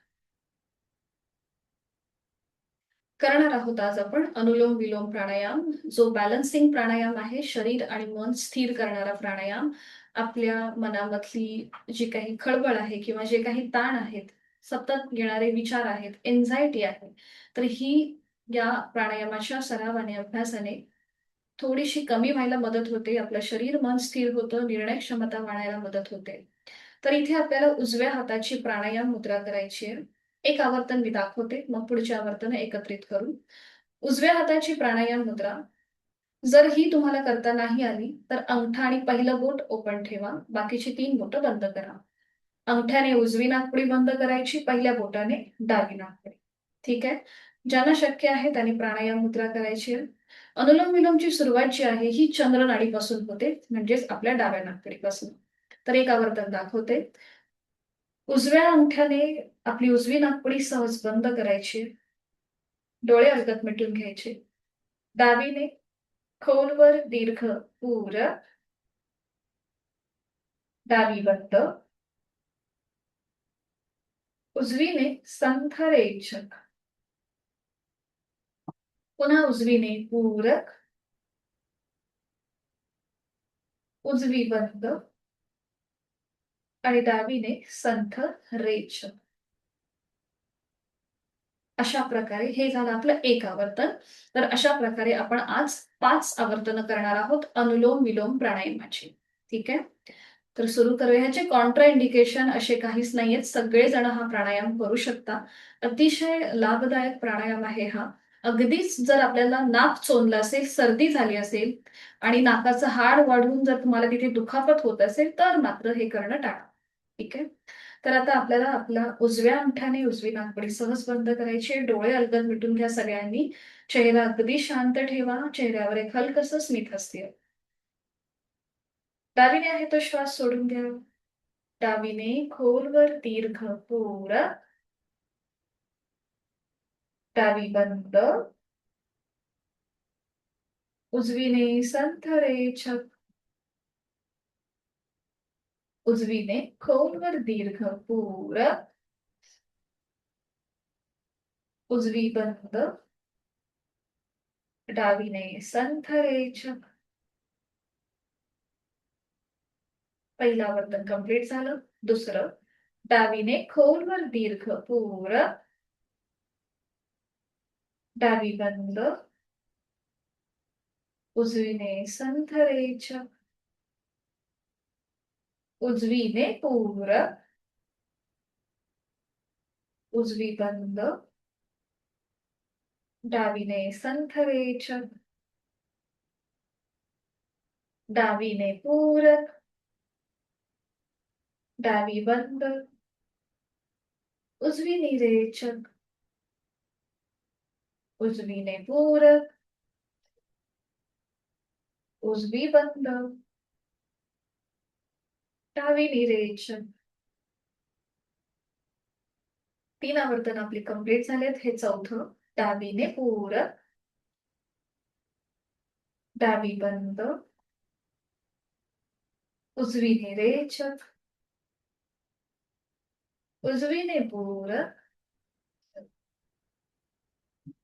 करणार आहोत आज आपण अनुलोम विलोम प्राणायाम, जो बॅलन्सिंग प्राणायाम आहे. शरीर आणि मन स्थिर करणारा प्राणायाम. आपल्या मनामधली जी काही खळबळ आहे किंवा जे काही ताण आहेत, सतत येणारे विचार आहेत, एन्झायटी आहे, तर ही या प्राणायामाच्या सरावाने, अभ्यासाने थोडीशी कमी व्हायला मदत होते. आपलं शरीर मन स्थिर होतं. निर्णय क्षमता वाढायला मदत होते. तर इथे आपल्याला उजव्या हाताची प्राणायाम मुद्रा करायची आहे. एक आवर्तन मी दाखवते, मग पुढची आवर्तन एकत्रित करू. उजव्या हाताची प्राणायाम मुद्रा जर ही तुम्हाला करता नाही आली तर अंगठा आणि पहिलं बोट ओपन ठेवा. बाकीची 3 बोटं बंद करा. अंगठ्याने उजवी नाकपुडी बंद करायची, पहिल्या बोटाने डावी नाकपुडी. ठीक आहे. ज्यांना शक्य आहे त्यांनी प्राणायाम मुद्रा करायची आहे. अनुलोम विलोमची सुरुवात जी आहे ही चंद्र नाडीपासून होते, म्हणजेच आपल्या डाव्या नाकपुडीपासून. तर एक आवर्तन दाखवते. उजव्या अंगठ्याने आपली उजवी नाकपुडी सहज बंद करायची. डोळे अलगद मिटून घ्यायचे. डावीने खोलवर दीर्घ पूरक. डावी बंद. उजवीने संथ रेचक. पुन्हा उजवीने पूरक. उजवी बंद. आणि डावीने संथ रेचक. अशा प्रकारे हे झालं आपलं एक आवर्तन. तर अशा प्रकारे आपण आज 5 आवर्तनं करणार आहोत अनुलोम विलोम प्राणायामाची. ठीक आहे. तर सुरू करूया. ह्याचे कॉन्ट्रा इंडिकेशन असे काहीच नाहीयेत. सगळेजण हा प्राणायाम करू शकता. अतिशय लाभदायक प्राणायाम आहे हा. अगदीच जर आपल्याला नाक चोंदलं असेल, सर्दी झाली असेल आणि नाकाचं हाड वाढून जर तुम्हाला तिथे दुखापत होत असेल, तर मात्र हे करणं टाळा. ठीक आहे? तर आता आपल्याला आपल्या उजव्या अंगठ्याने उजवी नाकपुडी सहज बंद करायची आहे. डोळे अलगद मिटून घ्या सगळ्यांनी. चेहरा अगदी शांत ठेवा. चेहऱ्यावर एक हलकंसं स्मित हास्य. डावीने आहे तो श्वास सोडून द्या. डावीने खोलवर दीर्घ पुरा. डावी बंद. उजवीने संथरेछक. उजवीने खोलवर दीर्घ पुरा. उजवी बंद. डावीने संथरेछक. पहिला वर्तन कंप्लीट झालं. दुसरं, डावीने खोलवर दीर्घ पुरा. डावी बंद. उजवीने संथरेछक. उजवीने पुरा. उजवी बंद. डावीने संथरेछक. डावीने पूरक. डावी बंद. उजवी निरेचक. उजवीने पूरक. उजवी बंद. डावी निरेचक. 3 आवर्तन आपली कंप्लीट झालेत. हे चौथं, डावीने पूरक. डावी बंद. उजवी निरेचक. उजवीने पूरक.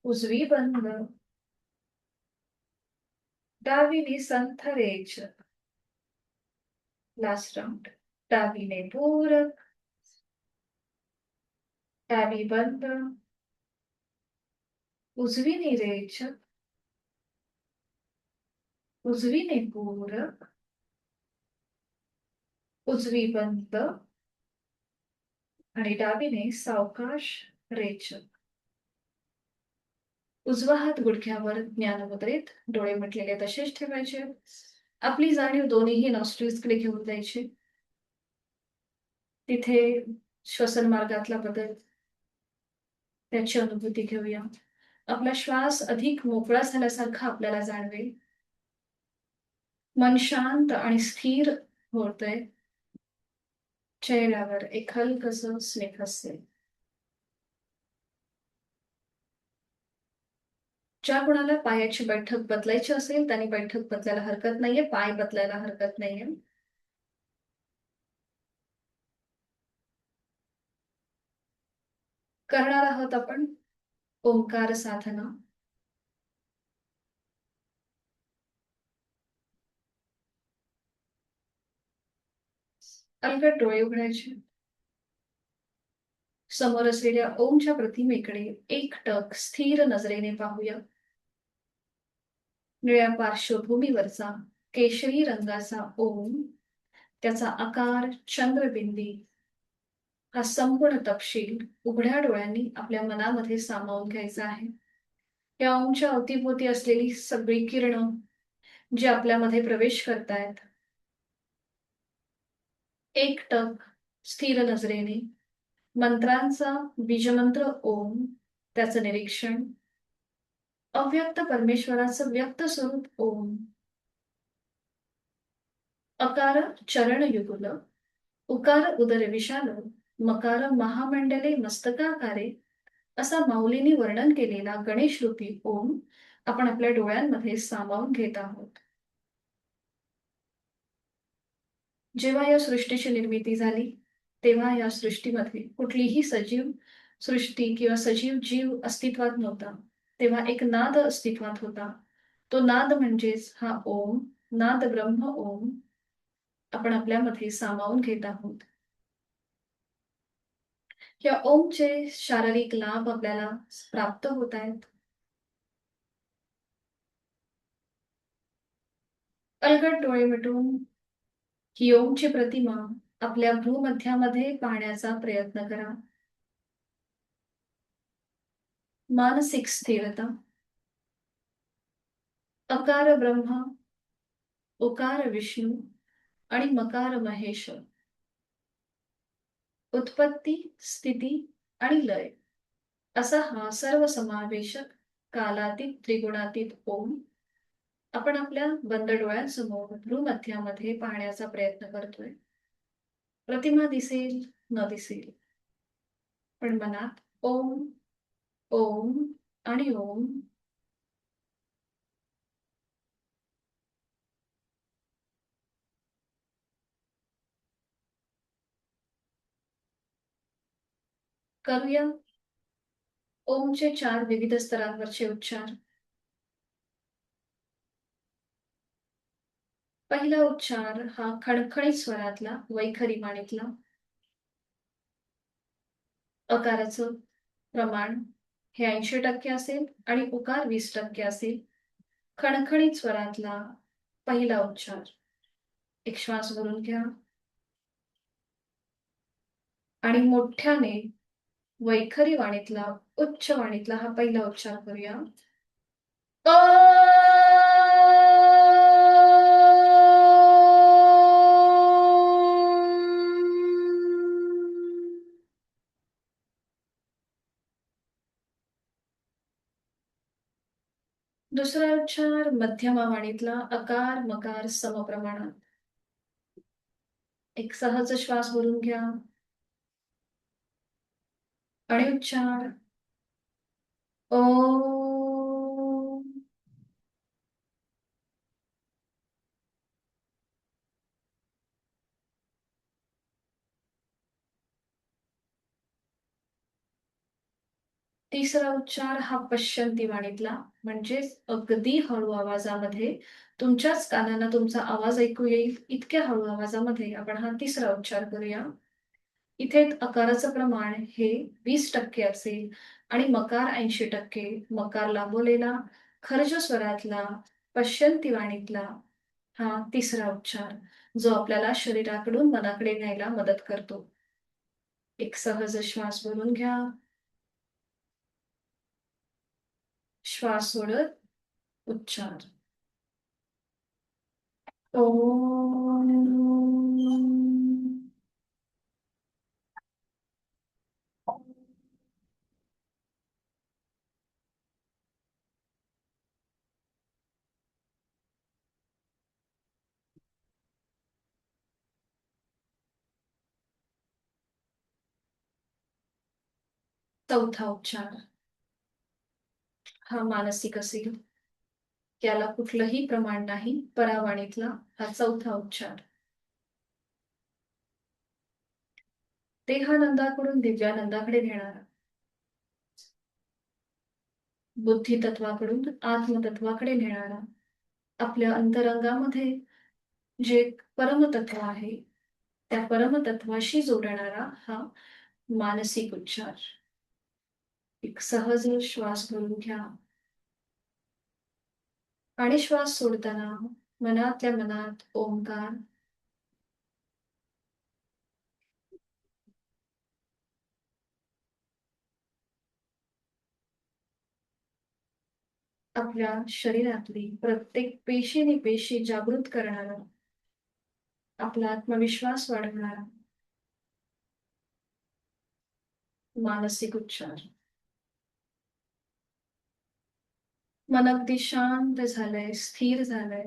उजवी बंद. डावीने संथरेचक. Last round. डावीने पूरक. डावी बंद. उजवी निरेचक. उजवीने पूरक. उजवी बंद. आणि डावीने सावकाश रेचक. उजवा हात गुडघ्यावर ज्ञानमुद्रेत. डोळे मिटलेले तसेच ठेवायचे. आपली जाणीव दोन्हीही नॉस्ट्रिल्सकडे घेऊन जायची. तिथे श्वसन मार्गातला बदल, त्याची अनुभूती घेऊया. आपला श्वास अधिक मोकळा झाल्यासारखा आपल्याला जाणवेल. मन शांत आणि स्थिर होतंय. चेहऱ्यावर एक हलकसं स्मित हास्य. ज्या कुणाला पायाची बैठक बदलायची असेल त्यांनी बैठक बदलायला हरकत नाहीये. पाय बदलायला हरकत नाहीये. करणार आहोत आपण ओंकार साधना. अलगद डोळे उघडायचे. समोर असलेल्या ओमच्या प्रतिमेकडे एकटक स्थिर नजरेने पाहूया. निळ्या पार्श्वभूमीवरचा केशरी रंगाचा ओम, त्याचा आकार, चंद्रबिंदी, हा संपूर्ण तपशील उघड्या डोळ्यांनी आपल्या मनामध्ये सामावून घ्यायचा आहे. या ओमच्या अवतीभोवती असलेली सगळी किरणं जी आपल्यामध्ये प्रवेश करतायत, एकटक स्थिर नजरेने मंत्रांचा बीजमंत्र ओम, त्याचं निरीक्षण, अव्यक्त परमेश्वराचं व्यक्त स्वरूप ओम. अकार चरणयुगल, उकार उदर विशाल, मकार महामंडले मस्तकाकारे, असा माऊलींनी वर्णन केलेला गणेश रूपी ओम आपण आपल्या डोळ्यांमध्ये सामावून घेत आहोत. जेव्हा या सृष्टीची निर्मिती झाली, तेव्हा या सृष्टीमध्ये कुठलीही सजीव सृष्टी किंवा सजीव जीव अस्तित्वात नव्हता. तेव्हा एक नाद अस्तित्वात होता. तो नाद म्हणजेच हा ओम, नाद ब्रह्म ओम आपण आपल्यामध्ये सामावून घेत आहोत. या ओमचे शारीरिक लाभ आपल्याला प्राप्त होत आहेत. अलगद डोळे मिटून ही ओमची प्रतिमा आपल्या भूमध्यामध्ये पाहण्याचा प्रयत्न करा. मानसिक स्थिरता, अकार ब्रह्मा, उकार विष्णू आणि मकार महेश. उत्पत्ती, स्थिती आणि लय असा हा सर्वसमावेशक कालातीत त्रिगुणातीत ओम आपण आपल्या बंद डोळ्यांसमोर भ्रूमध्यामध्ये पाहण्याचा प्रयत्न करतोय. प्रतिमा दिसेल न दिसेल, पण मनात ओम, ओम आणि ओम. करूया ओमचे 4 विविध स्तरांवरचे उच्चार. पहिला उच्चार हा खणखणीत स्वरातला वैखरी माणितला. अकाराचं प्रमाण हे 80% असेल आणि उकार 20% असेल. खणखणीत स्वरातला पहिला उच्चार. एक श्वास भरून घ्या आणि मोठ्याने वैखरी वाणीतला उच्च वाणीतला हा पहिला उच्चार करूया. अ. दुसरा उच्चार मध्यमा वाणीतला अकार मकार समप्रमाणात. एक सहज श्वास भरून घ्या आणि उच्चार ओ. तिसरा उच्चार हा पश्चंती वाणीतला म्हणजेच अगदी हळू आवाजामध्ये तुमच्याच कानांना तुमचा आवाज ऐकू येईल इतक्या हळू आवाजामध्ये आपण हा तिसरा उच्चार करूया. इथे अकाराचं प्रमाण हे 20% असेल आणि मकार 80%. मकार लांबवलेला खर्ज स्वरातला पश्चंती वाणीतला हा तिसरा उच्चार जो आपल्याला शरीराकडून मनाकडे न्यायला मदत करतो. एक सहज श्वास भरून घ्या. श्वास सोडत उच्चार ओम. चौथा उच्चार हा मानसिक असेल. याला कुठलंही प्रमाण नाही. परावाणीतला हा चौथा उच्चार. देहानंदाकडून दिव्यानंदाकडे नेणारा, बुद्धितत्वाकडून आत्मतत्वाकडे नेणारा, आपल्या अंतरंगामध्ये जे परमतत्व आहे त्या परमतत्वाशी जोडणारा हा मानसिक उच्चार. एक सहज श्वास भरून घ्या आणि श्वास सोडताना मनातल्या मनात ओंकार आपल्या शरीरातली प्रत्येक पेशीने पेशी जागृत करणारा, आपला आत्मविश्वास वाढवणारा मानसिक उच्चार. मन अगदी शांत झालंय, स्थिर झालंय.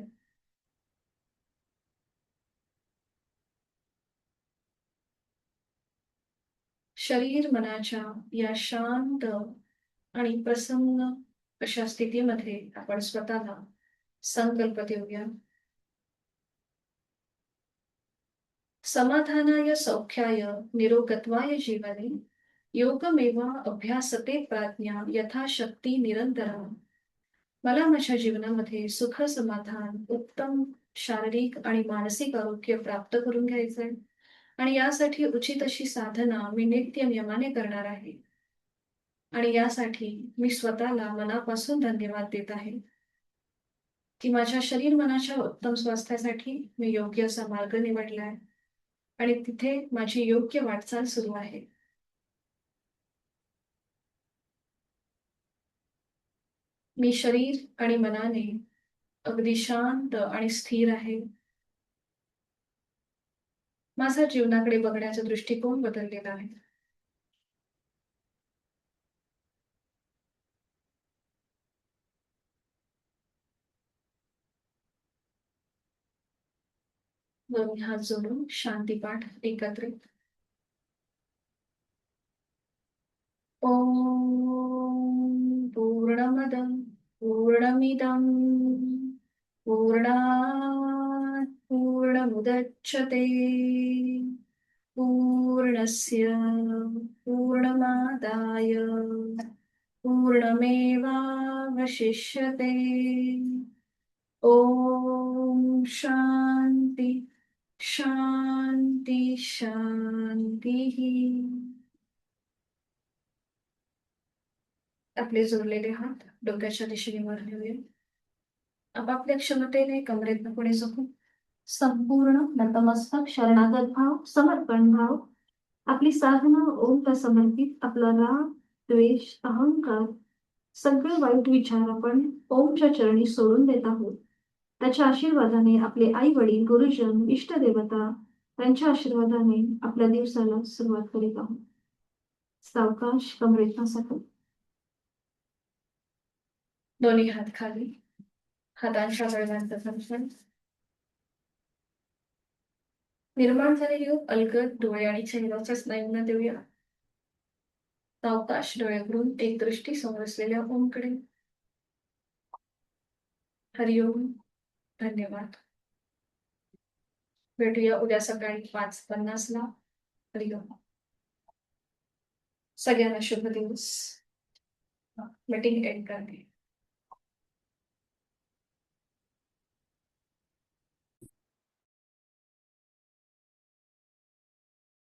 शरीर मनाच्या या शांत आणि प्रसन्न अशा स्थितीमध्ये आपण स्वतःला संकल्प देऊया. समाधानाय सौख्याय निरोगत्वाय जीवने योगमेव अभ्यासते प्राज्ञा यथाशक्ती निरंतरम. मला माझ्या जीवनामध्ये सुख समाधान उत्तम शारीरिक आणि मानसिक आरोग्य प्राप्त करून घ्यायचंय आणि यासाठी उचित अशी साधना मी नित्य नियमाने करणार आहे. आणि यासाठी मी स्वतःला मनापासून धन्यवाद देत आहे की माझ्या शरीर मनाच्या उत्तम स्वास्थ्यासाठी मी योग्य असा मार्ग निवडलाय आणि तिथे माझी योग्य वाटचाल सुरू आहे. मी शरीर आणि मनाने अगदी शांत आणि स्थिर आहे. माझा जीवनाकडे बघण्याचा दृष्टिकोन बदललेला आहे. दोन्ही हात जोडून शांतीपाठ एकत्रित. ॐ पूर्णमदं पूर्णमिदं पूर्णात् पूर्णमुदच्यते पूर्णस्य पूर्णमादाय पूर्णमेवावशिष्यते. ॐ शान्ति शान्ति शान्तिः. आपले जोडलेले हात डोक्याच्या दिशेने वर नेऊया. आपापल्या क्षमतेने कमरेतनं पुढे झोपून संपूर्ण नतमस्तक शरणागत भाव, समर्पण भाव. आपली साधना ओमला समर्पित. आपला राग, द्वेष, अहंकार, सगळे वाईट विचार आपण ओमच्या चरणी सोडून देत आहोत. त्याच्या आशीर्वादाने आपले आई वडील, गुरुजन, इष्टदेवता त्यांच्या आशीर्वादाने आपल्या दिवसाला सुरुवात करीत आहोत. सावकाश कमरेतनं सकल. दोन्ही हात खाली, हातांच्या गळ्यात घर्षण. निर्माण झालेली अलगद डोळे आणि चेहऱ्याच्या स्नायूंना देऊया. सावकाश डोळे उघडून एक दृष्टी समोर असलेल्या ओमकडे. हरिओम. धन्यवाद. भेटूया उद्या सकाळी 5:50 ला. हरिओम. सगळ्यांना शुभ दिवस. मीटिंग एंड करते.